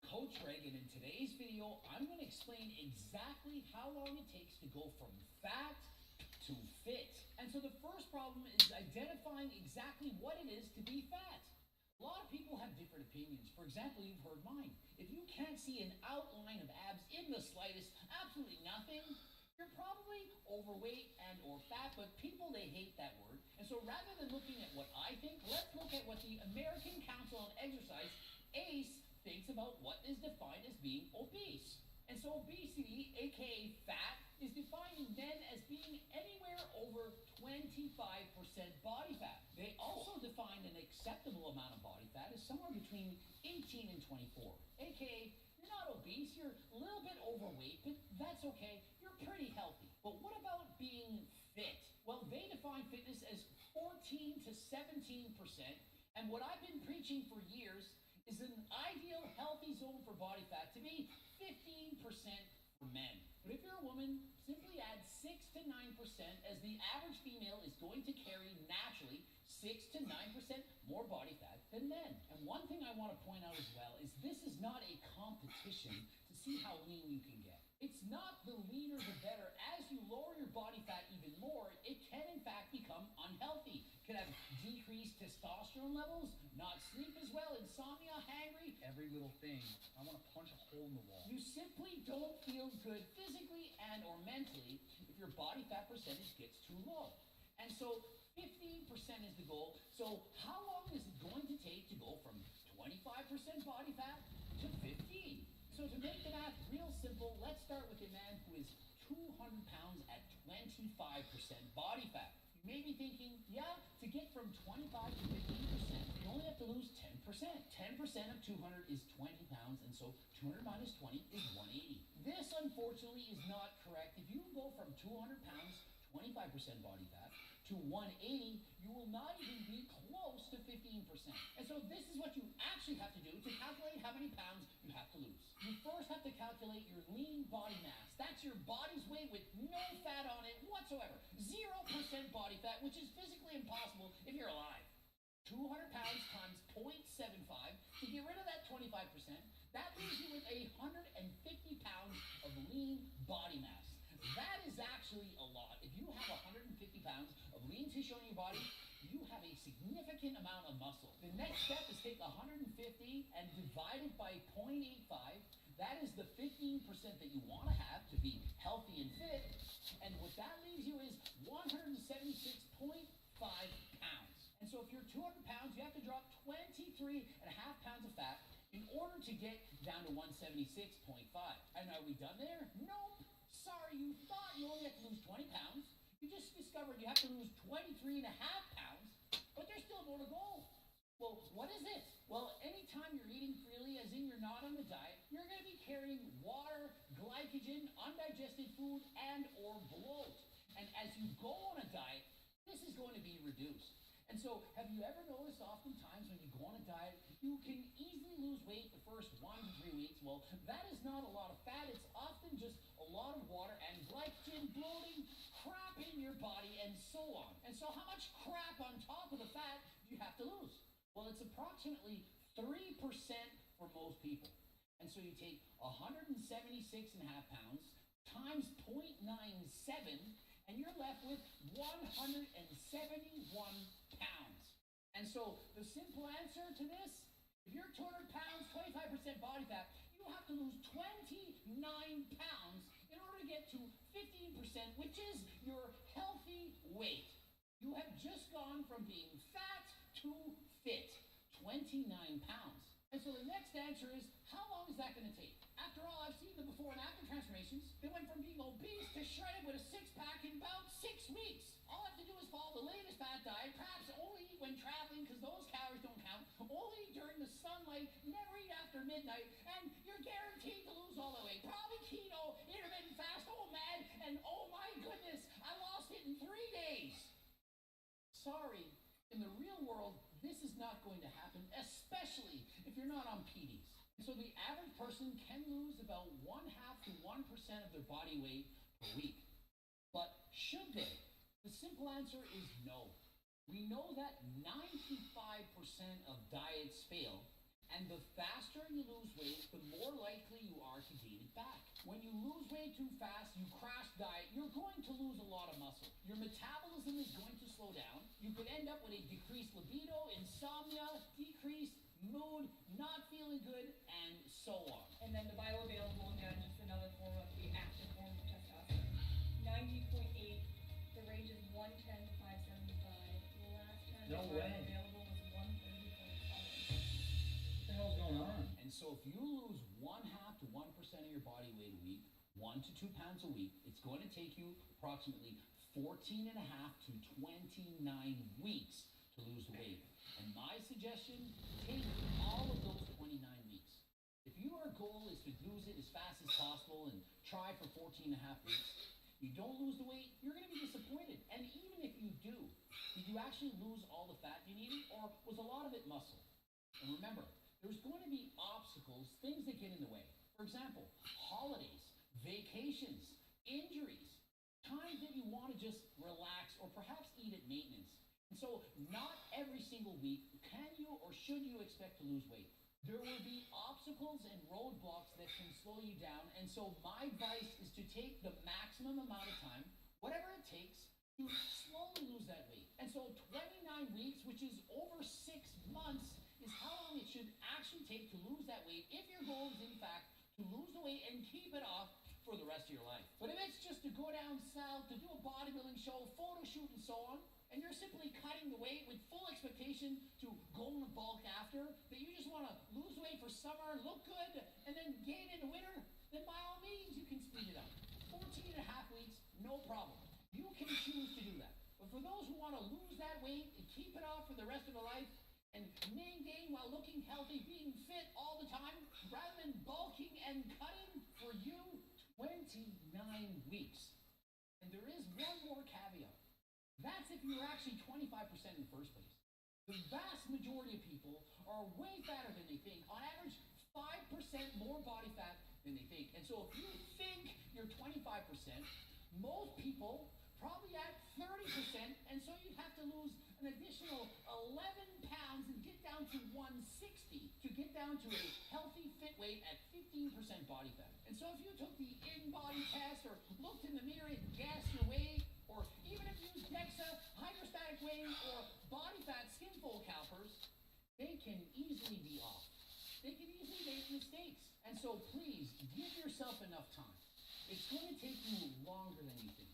Coach Reagan, in today's video, I'm going to explain exactly how long it takes to go from fat to fit. And so the first problem is identifying exactly what it is to be fat. A lot of people have different opinions. For example, you've heard mine. If you can't see an outline of abs in the slightest, absolutely nothing, you're probably overweight and or fat, but people, they hate that word. And so rather than looking at what I think, let's look at what the American Council on Exercise, ACE, thinks about what is defined as being obese. And so obesity, aka fat, is defined in men as being anywhere over 25% body fat. They also define an acceptable amount of body fat as somewhere between 18 and 24, aka you're not obese, you're a little bit overweight, but that's okay, you're pretty healthy. But what about being fit? Well, they define fitness as 14 to 17%, and what I've been preaching for years is an ideal healthy zone for body fat to be 15% for men. But if you're a woman, simply add 6 to 9%, as the average female is going to carry naturally 6 to 9% more body fat than men. And one thing I want to point out as well is this is not a competition to see how lean you can get. It's not the leaner the better. As you lower your body fat even more, it can in fact become unhealthy. It can have decreased testosterone levels, not sleep as well, insomnia, hangry. Every little thing, I want to punch a hole in the wall. You simply don't feel good physically and or mentally if your body fat percentage gets too low. And so 15% is the goal. So how long is it going to take to go from 25% body fat to 15? So to make the math real simple, let's start with a man who is 200 pounds at 25% body fat. You may be thinking, yeah, to get from 25 to 15%, you only have to lose 10%. 10% of 200 is 20 pounds, and so 200 minus 20 is 180. This, unfortunately, is not correct. If you go from 200 pounds, 25% body fat, to 180, you will not even be close to 15%. And so this is what you actually have to do to calculate how many pounds you have to lose. You first have to calculate your lean body mass. That's your body's weight with no fat on it whatsoever. 0% body fat, which is physically impossible if you're alive. 200 pounds times 0.75 to get rid of that 25%, that leaves you with 150 pounds of lean body mass. That is actually a lot. If you have 150 pounds of lean tissue in your body, you have a significant amount of muscle. The next step is take 150 and divide it by 0.85. That is the 15% that you want to have to be healthy and fit. And what that leaves you is 176.5 pounds. And so if you're 200 pounds, you have to drop 23.5 pounds of fat in order to get down to 176.5. And are we done there? Nope. Sorry, you thought you only had to lose 20 pounds. You just discovered you have to lose 23.5 pounds, but there's still more to go. Well, what is it? Well, anytime you're eating freely, as in you're not on the diet, you're going to be carrying water, glycogen, undigested food, and or bloat. And as you go on a diet, this is going to be reduced. And so, have you ever noticed oftentimes when you go on a diet, you can easily lose weight the first 1 to 3 weeks? Well, that is not a lot of fat. It's often just a lot of water and glycogen, bloating, crap in your body, and so on. And so, how much crap on top of the fat do you have to lose? Well, it's approximately 3% for most people. And so you take 176.5 pounds times 0.97, and you're left with 171 pounds. And so the simple answer to this, if you're 200 pounds, 25% body fat, you have to lose 29 pounds in order to get to 15%, which is your healthy weight. You have just gone from being fat to fit, 29 pounds. And so the next answer is, how long is that going to take? After all, I've seen the before and after transformations. They went from being obese to shredded with a six-pack in about 6 weeks. All I have to do is follow the latest fat diet, perhaps only eat when traveling because those calories don't count, only eat during the sunlight, never eat after midnight, and you're guaranteed to lose all the weight. Probably keto, intermittent fast, oh man, and oh my goodness, I lost it in 3 days. Sorry. In the real world, this is not going to happen, especially if you're not on PDs. So the average person can lose about 0.5 to 1% of their body weight per week. But should they? The simple answer is no. We know that 95% of diets fail, and the faster you lose weight, the more likely you are to gain it back. When you lose weight too fast, you crash diet, you're going to lose a lot of muscle. Your metabolism is going to slow down. You could end up with a decreased libido, insomnia, decreased mood, not feeling good, and so on. And then the bioavailable again, just another form of the active form of testosterone. 90.8, the range is 110 to 575. The last time No the way. bioavailable was 130.7. What the hell's going on? And so if you lose 0.5 to 1% of your body weight a week, 1 to 2 pounds a week, it's going to take you approximately 14.5 to 29 weeks to lose the weight. And my suggestion, take all of those 29 weeks. If your goal is to lose it as fast as possible and try for 14.5 weeks, you don't lose the weight, you're going to be disappointed. And even if you do, did you actually lose all the fat you needed, or was a lot of it muscle? And remember, there's going to be obstacles, things that get in the way. For example, holidays, vacations, injuries, times that you want to just relax or perhaps eat at maintenance. And so not every single week can you or should you expect to lose weight. There will be obstacles and roadblocks that can slow you down. And so my advice is to take the maximum amount of time, whatever it takes, to slowly lose that weight. And so 29 weeks, which is over 6 months, is how long it should actually take to lose that weight if your goal is in fact to lose the weight and keep it off for the rest of your life. But if it's just to go down south, to do a bodybuilding show, photo shoot, and so on, and you're simply cutting the weight with full expectation to go in the bulk after, that you just want to lose weight for summer, look good, and then gain in the winter, then by all means you can speed it up. 14.5 weeks, no problem. You can choose to do that. But for those who want to lose that weight and keep it off for the rest of their life, and maintain while looking healthy, being fit all the time, rather than bulking and cutting, for you, 29 weeks. And there is one more caveat. That's if you're actually 25% in the first place. The vast majority of people are way fatter than they think. On average, 5% more body fat than they think. And so if you think you're 25%, most people probably at 30%, and so you'd have to lose an additional 11 pounds and get down to 160 to get down to a healthy fit weight at 15% body fat. And so if you took the in-body test or looked in the mirror and guessed your weight, or even if you use DEXA, hydrostatic weighing, or body fat skin fold calipers, they can easily be off. They can easily make mistakes. And so please, give yourself enough time. It's going to take you longer than you think.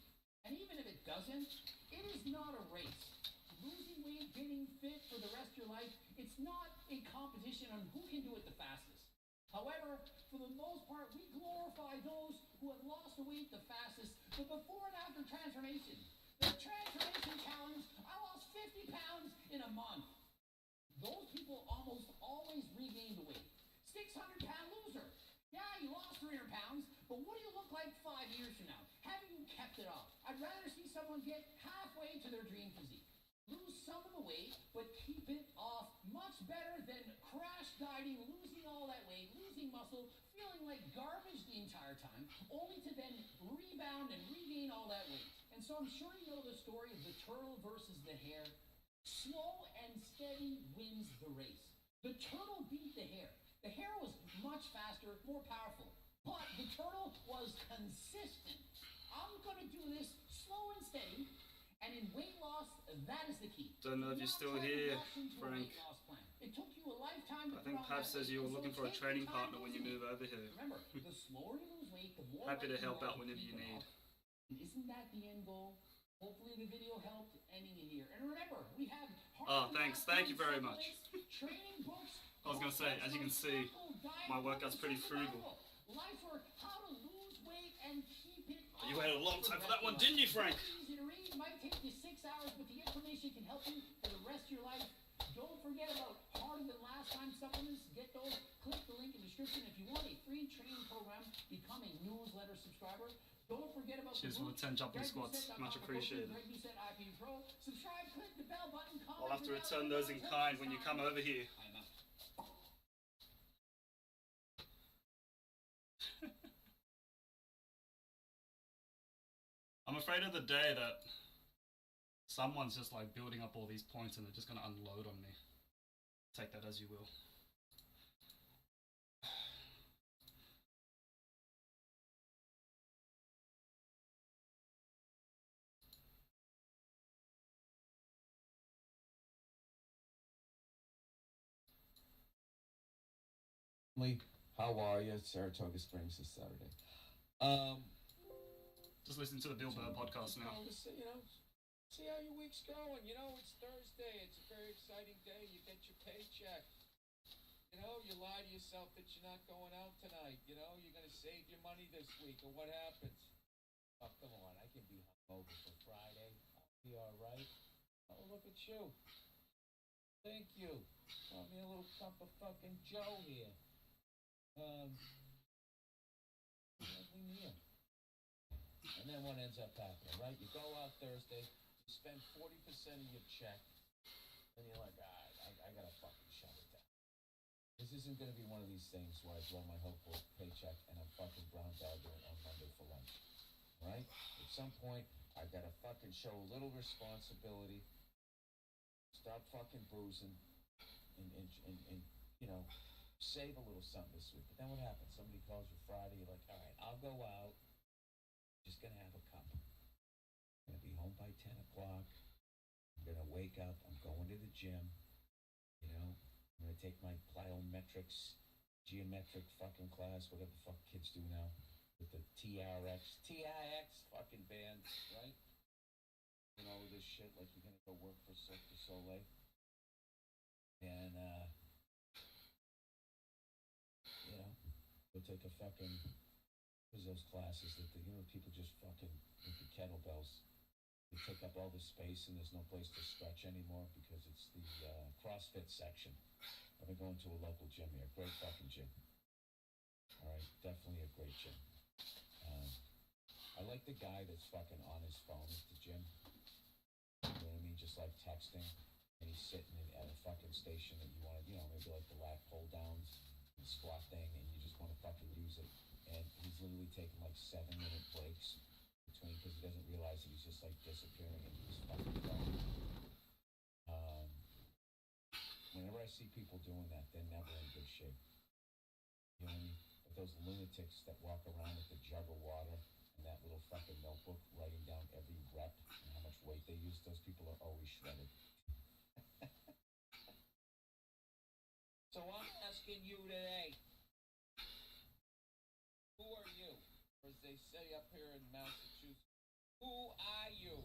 And even if it doesn't, it is not a race. Losing weight, getting fit for the rest of your life, it's not a competition on who can do it the fastest. However, for the most part, we glorify those who have lost the weight the fastest, the before and after transformation. The transformation challenge, I lost 50 pounds in a month. Those people almost always regain the weight. 600-pound loser. Yeah, you lost 300 pounds, but what do you look like 5 years from now? Have you kept it off? I'd rather see someone get halfway to their dream physique. Lose some of the weight, but keep it off. Much better than crash dieting, losing all that weight, losing muscle, feeling like garbage the entire time, only to then rebound and regain all that weight. And so I'm sure you know the story of the turtle versus the hare. Slow and steady wins the race. The turtle beat the hare. The hare was much faster, more powerful, but the turtle was consistent. I'm going to do this slow and steady, and in weight loss, that is the key. Don't know if you're still here, Frank. It took you a lifetime to I think put on Pav that says weight, you were and so looking it for a takes training time partner to when you lose move weight. over here. Remember, the slower you lose weight, the more Happy to likely help you are out whenever keep you it need. off. And isn't that the end goal? Hopefully the video helped ending it here. And remember, we have Oh, thanks. Thank you very much. training books. I was going to say, as you can see, my workout's pretty frugal. Life work, how to lose weight and keep it off. You waited a long time for that one, didn't you, Frank? It's easy to read, might take you 6 hours, but the information can help you for the rest of your life. Don't forget about harder than last time supplements. Get those. Click the link in the description. If you want a free training program, become a newsletter subscriber. Don't forget about Cheers for the 10 jumping squats. Much appreciated. Subscribe, click the bell button, comment. I'll have to return those in kind when you come over here. I'm out. I'm afraid of the day that someone's just like building up all these points and they're just going to unload on me. Take that as you will. How are you? Saratoga Springs this Saturday. Just listen to the Bill Burr podcast now. You know, see how your week's going. You know, it's Thursday. It's a very exciting day. You get your paycheck. You know, you lie to yourself that you're not going out tonight. You know, you're going to save your money this week, or what happens? Oh, come on. I can be hungover for Friday. I'll be all right. Oh, look at you. Thank you. Got me a little cup of fucking Joe here. Lovely meal. And then what ends up happening, right? You go out Thursday, you spend 40% of your check, and you're like, I gotta fucking shut it down. This isn't gonna be one of these things where I blow my whole paycheck and I'm fucking brown bagging it on Monday for lunch, right? At some point, I gotta fucking show a little responsibility, stop fucking boozing, and you know, save a little something this week. But then what happens? Somebody calls you Friday, you're like, all right, I'll go out. Just gonna have a cup. I'm gonna be home by 10 o'clock. I'm gonna wake up. I'm going to the gym. You know, I'm gonna take my plyometrics, geometric fucking class, whatever the fuck kids do now, with the TIX fucking bands, right? You know, this shit like you're gonna go work for Cirque du Soleil. And, you know, go take a fucking, there's those classes that, you know, people just fucking, with the kettlebells, they take up all the space and there's no place to stretch anymore because it's the CrossFit section. I've been going to a local gym here, great fucking gym. All right, definitely a great gym. I like the guy that's fucking on his phone at the gym. just like texting, and he's sitting at a fucking station that you want to, maybe like the lat pull downs, the squat thing, and you just want to fucking use it. And he's literally taking like 7-minute breaks between because he doesn't realize that he's just like disappearing into his fucking phone. Whenever I see people doing that, they're never in good shape. You know what I mean? But those lunatics that walk around with the jug of water and that little fucking notebook writing down every rep and how much weight they use, those people are always shredded. So I'm asking you today, who are you? Or as they say up here in Massachusetts, who are you?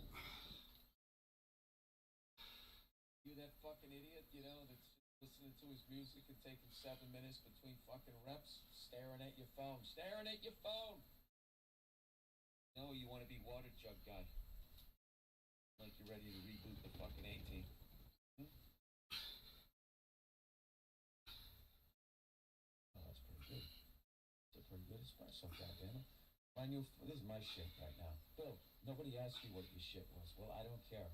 You that fucking idiot, that's listening to his music and taking 7 minutes between fucking reps, staring at your phone. No, you want to be water jug guy. Like you're ready to reboot the fucking A-team. Oh, that's pretty good. It's a pretty good espresso, goddammit. This is my shit right now. Bill, nobody asked you what your shit was. Well, I don't care.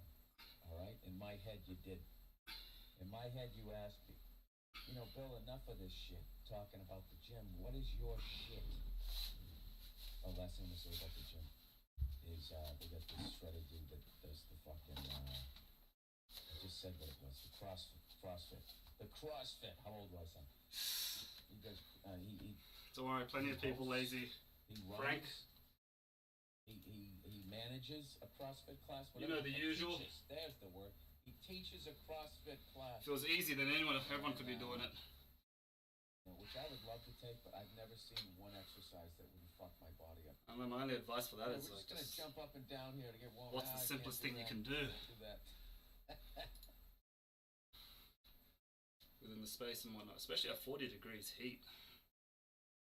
All right? In my head, you did. In my head, you asked me, Bill, enough of this shit. Talking about the gym. What is your shit? Oh, last thing to say about the gym is they got this shredded dude that does the fucking, I just said what it was, the CrossFit. The CrossFit. How old was I? He does, he Don't worry, plenty of people lazy. He runs, Frank. He manages a CrossFit class. You know the usual. Teaches, there's the word. He teaches a CrossFit class. If it was easy, then everyone could be doing it. Which I would love to take, but I've never seen one exercise that would fuck my body up. I mean, my only advice for that is we're just gonna jump up and down here to get warm. What's the simplest thing you can do? Do that. Within the space and whatnot, especially at 40 degrees heat.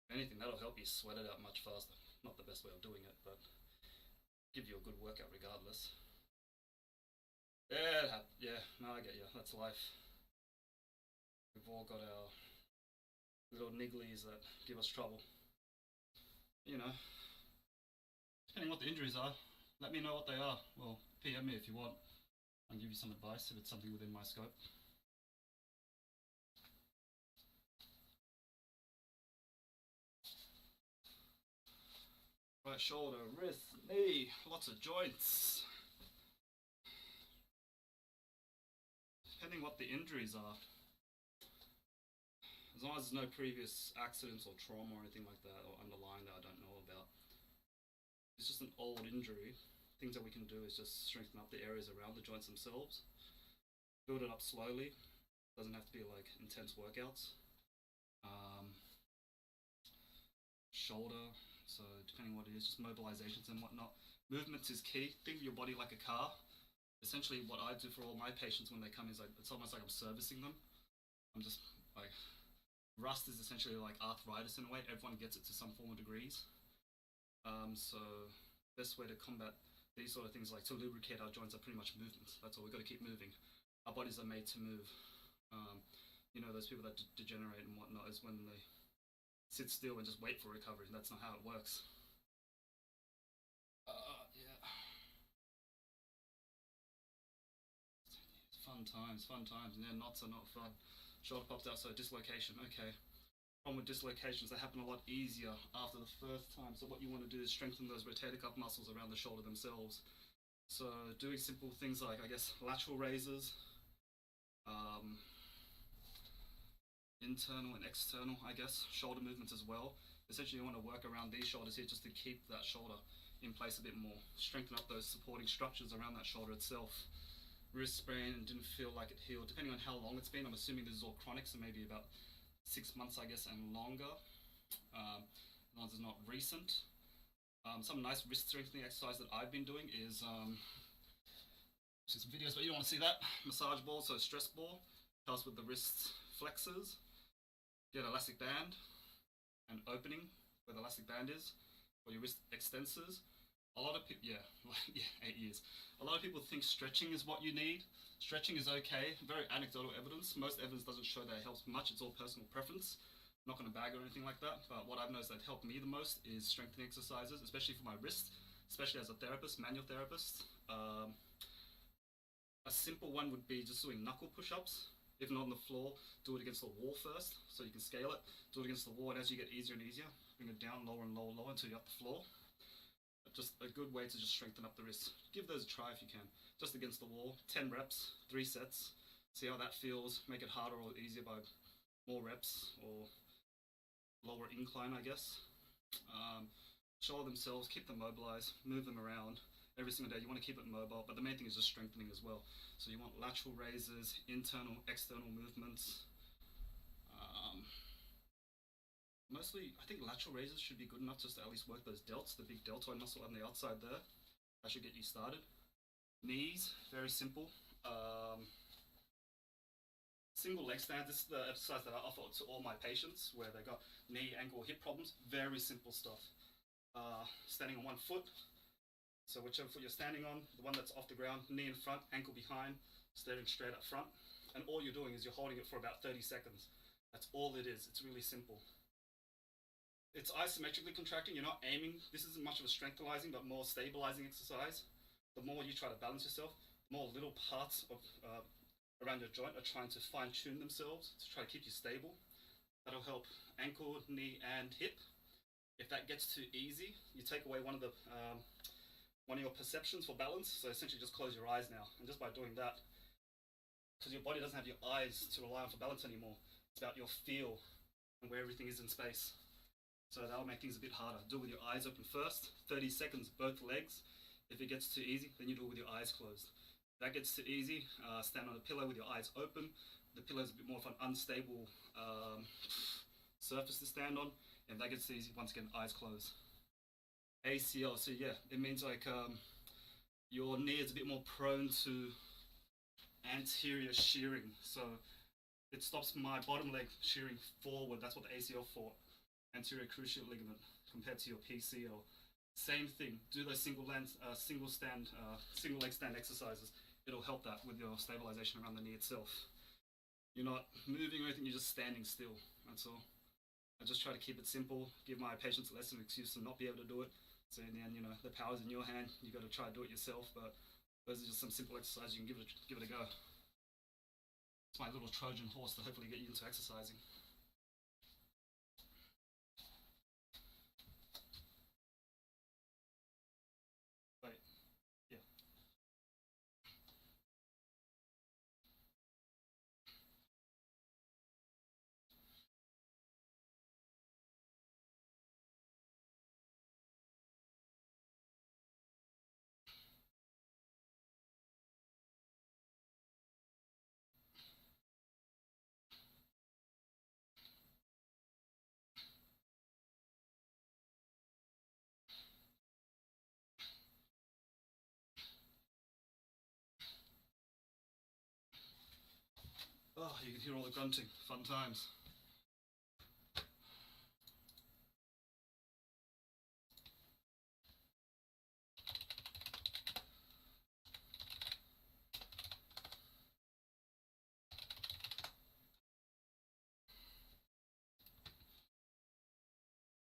If anything, that'll help you sweat it out much faster. Not the best way of doing it, but give you a good workout regardless. Yeah, no, I get you. That's life. We've all got our little nigglies that give us trouble. Depending what the injuries are, let me know what they are. Well, PM me if you want. I'll give you some advice if it's something within my scope. Right shoulder, wrist, knee, lots of joints. Depending what the injuries are. As long as there's no previous accidents or trauma or anything like that, or underlying that I don't know about. It's just an old injury. Things that we can do is just strengthen up the areas around the joints themselves. Build it up slowly. Doesn't have to be like intense workouts. Shoulder, so depending what it is, just mobilizations and whatnot. Movements is key. Think of your body like a car. Essentially what I do for all my patients when they come is like, it's almost like I'm servicing them. I'm just like, rust is essentially like arthritis in a way. Everyone gets it to some form of degrees. So best way to combat these sort of things, like to lubricate our joints, are pretty much movements. That's all. We've got to keep moving. Our bodies are made to move. Those people that degenerate and whatnot is when they sit still and just wait for recovery. That's not how it works. Yeah. Fun times. Yeah, knots are not fun. Shoulder pops out, so dislocation. Okay. Problem with dislocations, they happen a lot easier after the first time. So what you want to do is strengthen those rotator cuff muscles around the shoulder themselves. So doing simple things like, I guess, lateral raises, internal and external, I guess, shoulder movements as well. Essentially, you want to work around these shoulders here just to keep that shoulder in place a bit more. Strengthen up those supporting structures around that shoulder itself. Wrist sprain and didn't feel like it healed. Depending on how long it's been, I'm assuming this is all chronic, so maybe about 6 months, I guess, and longer. As long as it's not recent. Some nice wrist strengthening exercise that I've been doing is, see some videos, but you don't want to see that. Massage ball, so stress ball. Helps with the wrist flexors. Get an elastic band and opening where the elastic band is, or your wrist extensors. A lot of people, 8 years. A lot of people think stretching is what you need. Stretching is okay, very anecdotal evidence. Most evidence doesn't show that it helps much. It's all personal preference. I'm not going to bag or anything like that, but what I've noticed that helped me the most is strengthening exercises, especially for my wrist, especially as a therapist, manual therapist. A simple one would be just doing knuckle push-ups. If not on the floor, do it against the wall first, so you can scale it. Do it against the wall, and as you get easier and easier, bring it down lower and lower and lower until you're at the floor. Just a good way to just strengthen up the wrists. Give those a try if you can. Just against the wall, 10 reps, 3 sets. See how that feels. Make it harder or easier by more reps or lower incline, I guess. Shoulder themselves, keep them mobilized, move them around. Every single day you want to keep it mobile, but the main thing is just strengthening as well. So you want lateral raises, internal, external movements. Mostly, I think lateral raises should be good enough just to at least work those delts, the big deltoid muscle on the outside there. That should get you started. Knees, very simple. Single leg stands, this is the exercise that I offer to all my patients where they got knee, ankle, hip problems. Very simple stuff. Standing on one foot. So whichever foot you're standing on, the one that's off the ground, knee in front, ankle behind, staring straight up front. And all you're doing is you're holding it for about 30 seconds. That's all it is. It's really simple. It's isometrically contracting. You're not aiming. This isn't much of a strengthenizing, but more stabilizing exercise. The more you try to balance yourself, the more little parts of around your joint are trying to fine-tune themselves to try to keep you stable. That'll help ankle, knee, and hip. If that gets too easy, you take away one of your perceptions for balance. So essentially just close your eyes now. And just by doing that, because your body doesn't have your eyes to rely on for balance anymore, it's about your feel and where everything is in space. So that'll make things a bit harder. Do it with your eyes open first, 30 seconds, both legs. If it gets too easy, then you do it with your eyes closed. If that gets too easy, stand on a pillow with your eyes open. The pillow is a bit more of an unstable surface to stand on. If that gets too easy, once again, eyes closed. ACL, so yeah, it means like your knee is a bit more prone to anterior shearing. So it stops my bottom leg shearing forward. That's what the ACL for. Anterior cruciate ligament compared to your PCL. Same thing. Do those single leg stand exercises. It'll help that with your stabilization around the knee itself. You're not moving or anything. You're just standing still. That's all. I just try to keep it simple. Give my patients less of an excuse to not be able to do it. So in the end, the power's in your hand. You got to try to do it yourself. But those are just some simple exercises. You can give it a go. It's my little Trojan horse to hopefully get you into exercising. Oh, you can hear all the grunting. Fun times.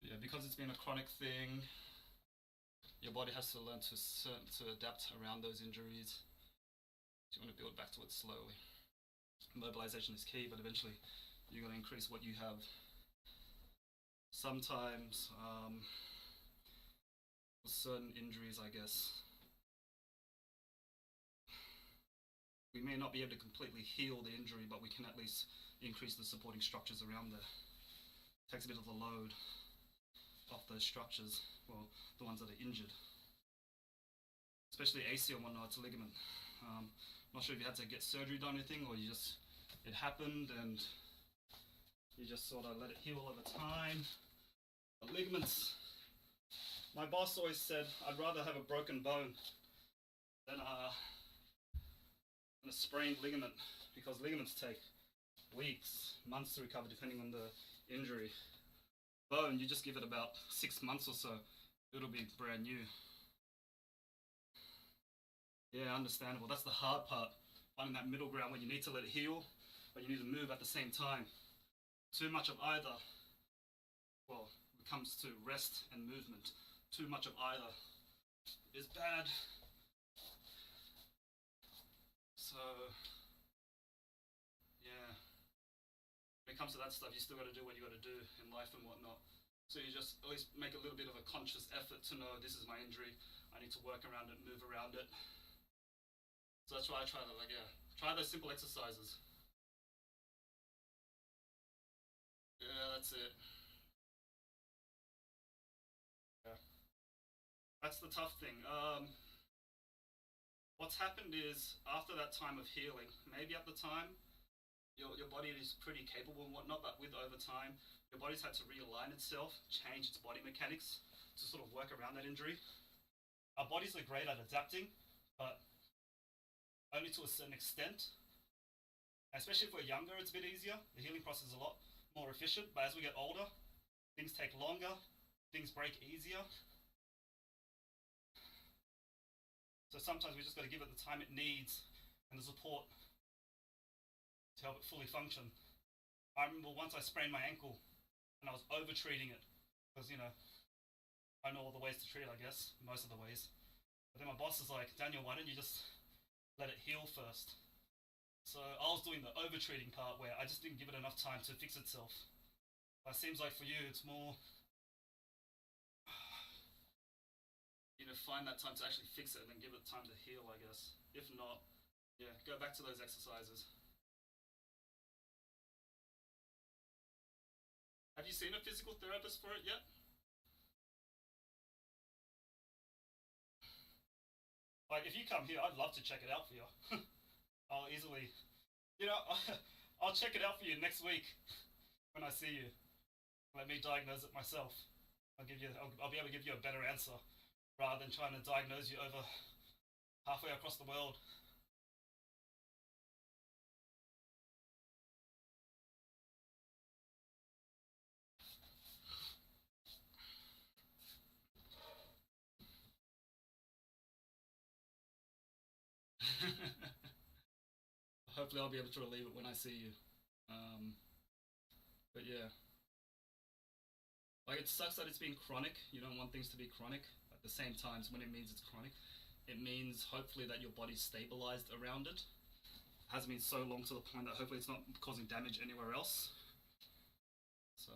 Yeah, because it's been a chronic thing, your body has to learn to adapt around those injuries. So you want to build back to it slowly. Mobilization is key, but eventually you're going to increase what you have. Sometimes, with certain injuries, I guess, we may not be able to completely heal the injury, but we can at least increase the supporting structures around there. Takes a bit of the load off those structures, well, the ones that are injured. Especially ACL and whatnot, it's a ligament. Not sure if you had to get surgery done or anything, or it happened and you just sort of let it heal over time. But ligaments, my boss always said, I'd rather have a broken bone than a sprained ligament, because ligaments take weeks, months to recover depending on the injury. Bone, you just give it about 6 months or so, it'll be brand new. Yeah, understandable. That's the hard part, finding that middle ground where you need to let it heal, but you need to move at the same time. Too much of either, well, when it comes to rest and movement, too much of either is bad. So, yeah. When it comes to that stuff, you still got to do what you got to do in life and whatnot. So you just at least make a little bit of a conscious effort to know this is my injury. I need to work around it, move around it. So that's why I try to try those simple exercises. Yeah, that's it. Yeah. That's the tough thing. What's happened is after that time of healing, maybe at the time, your body is pretty capable and whatnot, but with over time, your body's had to realign itself, change its body mechanics to sort of work around that injury. Our bodies are great at adapting, but only to a certain extent. Especially if we're younger, it's a bit easier. The healing process is a lot more efficient, but as we get older, things take longer, things break easier. So sometimes we just got to give it the time it needs and the support to help it fully function. I remember once I sprained my ankle and I was over treating it because, I know all the ways to treat it, I guess, most of the ways. But then my boss is like, Daniel, why don't you just let it heal first? So I was doing the over treating part where I just didn't give it enough time to fix itself. But it seems like for you, it's more, find that time to actually fix it and then give it time to heal, I guess. If not, yeah, go back to those exercises. Have you seen a physical therapist for it yet? Like, if you come here, I'd love to check it out for you. I'll easily, I'll check it out for you next week when I see you. Let me diagnose it myself. I'll be able to give you a better answer rather than trying to diagnose you over halfway across the world. Hopefully I'll be able to relieve it when I see you. But yeah. Like, it sucks that it's been chronic. You don't want things to be chronic. At the same time, when it means it's chronic, it means hopefully that your body's stabilized around it. It hasn't been so long to the point that hopefully it's not causing damage anywhere else. So,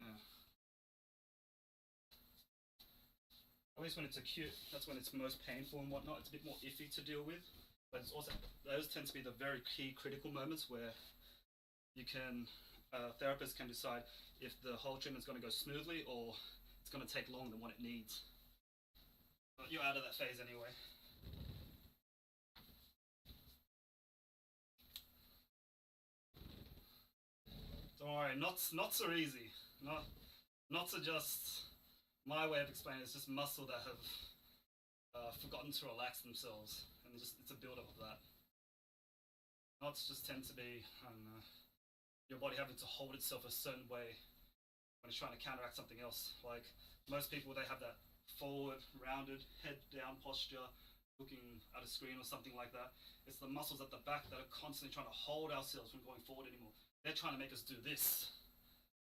yeah. At least when it's acute, that's when it's most painful and whatnot. It's a bit more iffy to deal with. But it's also, those tend to be the very key critical moments where you can, therapists can decide if the whole treatment's going to go smoothly or it's going to take longer than what it needs. But you're out of that phase anyway. Don't worry, knots are easy. Knots are just my way of explaining it. It's just muscle that have forgotten to relax themselves, and it's a build-up of that. Knots just tend to be, I don't know, your body having to hold itself a certain way when it's trying to counteract something else. Like, most people, they have that forward, rounded, head down posture, looking at a screen or something like that. It's the muscles at the back that are constantly trying to hold ourselves from going forward anymore. They're trying to make us do this.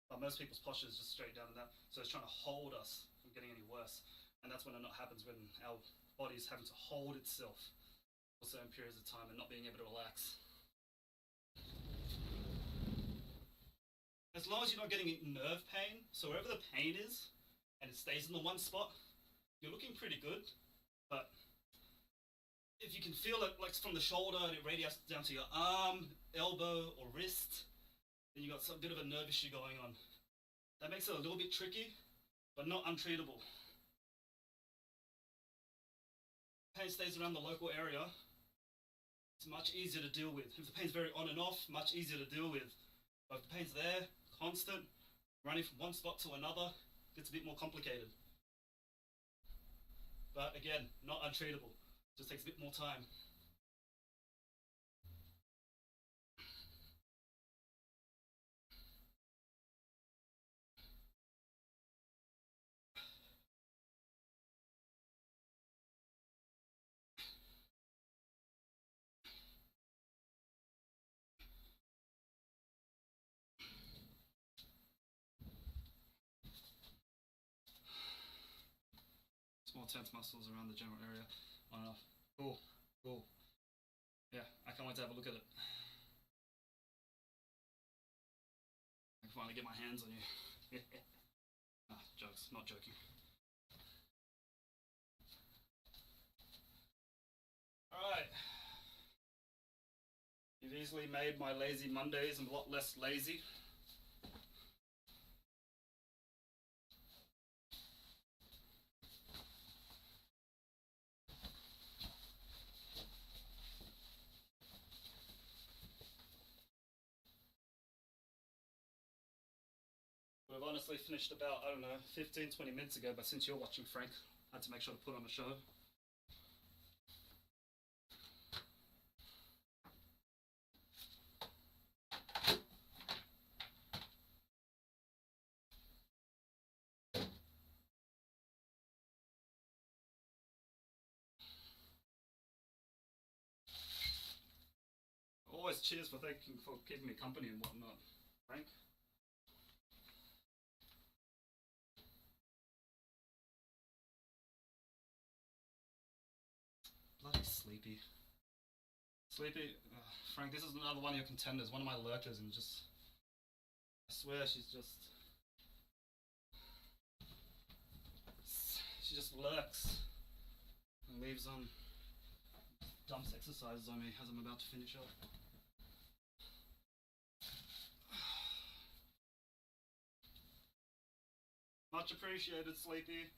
But most people's posture is just straight down and that. So it's trying to hold us from getting any worse. And that's when a knot happens, when our body is having to hold itself for certain periods of time and not being able to relax. As long as you're not getting nerve pain, so wherever the pain is, and it stays in the one spot, you're looking pretty good. But if you can feel it, like from the shoulder and it radiates down to your arm, elbow, or wrist, then you got some bit of a nerve issue going on. That makes it a little bit tricky, but not untreatable. Pain stays around the local area, it's much easier to deal with. If the pain's very on and off, much easier to deal with. But if the pain's there, constant, running from one spot to another, it gets a bit more complicated. But again, not untreatable. Just takes a bit more time. Small tense muscls around the general area. Cool. Cool. Yeah, I can't wait to have a look at it. I can finally get my hands on you. Ah, jokes, not joking. Alright. You've easily made my lazy Mondays a lot less lazy. We've honestly finished about, I don't know, 15, 20 minutes ago, but since you're watching, Frank, I had to make sure to put on a show. Always cheers for keeping me company and whatnot, Frank. Bloody Sleepy. Sleepy, Frank, this is another one of your contenders, one of my lurkers, and just, I swear she just lurks and leaves on, dumps exercises on me as I'm about to finish up. Much appreciated, Sleepy.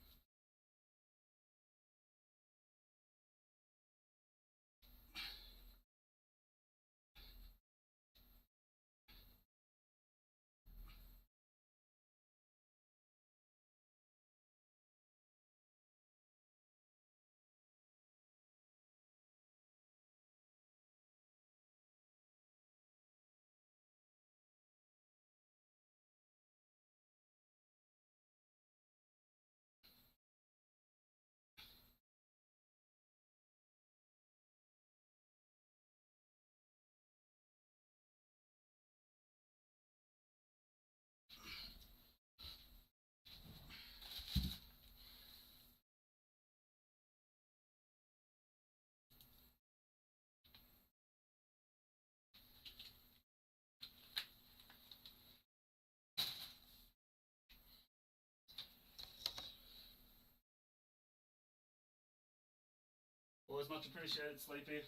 Always much appreciated, Sleepy.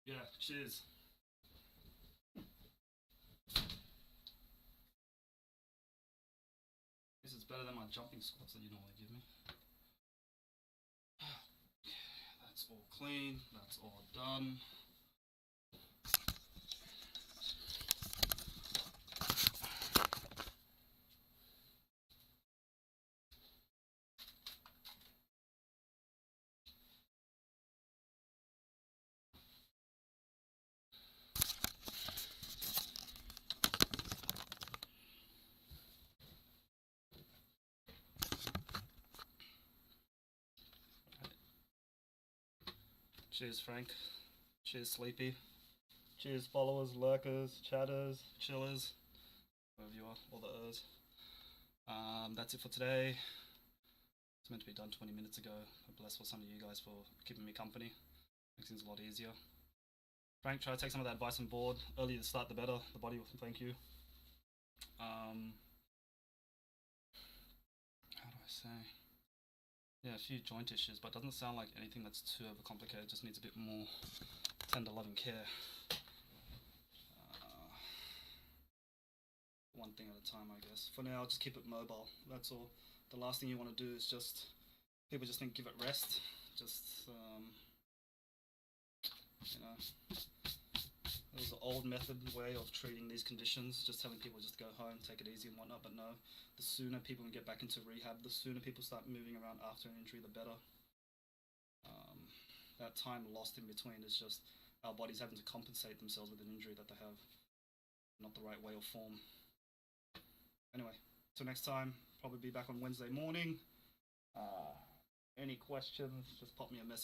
Yeah, cheers. This is better than my jumping squats that you normally give me. That's all clean, that's all done. Cheers, Frank. Cheers, Sleepy. Cheers, followers, lurkers, chatters, chillers, wherever you are, all the Ers. That's it for today. It's meant to be done 20 minutes ago. I'm blessed for some of you guys for keeping me company. Makes things a lot easier. Frank, try to take some of that advice on board. Earlier to start, the better. The body will thank you. How do I say? Yeah, a few joint issues, but it doesn't sound like anything that's too overcomplicated. Just needs a bit more tender loving care. One thing at a time, I guess. For now, just keep it mobile. That's all. The last thing you want to do is just, people just think give it rest. Just, you know, there's an old method way of treating these conditions, just telling people just go home, take it easy and whatnot, but no, the sooner people can get back into rehab, the sooner people start moving around after an injury, the better. That time lost in between is just our bodies having to compensate themselves with an injury that they have, not the right way or form. Anyway, till next time, probably be back on Wednesday morning. Any questions, just pop me a message.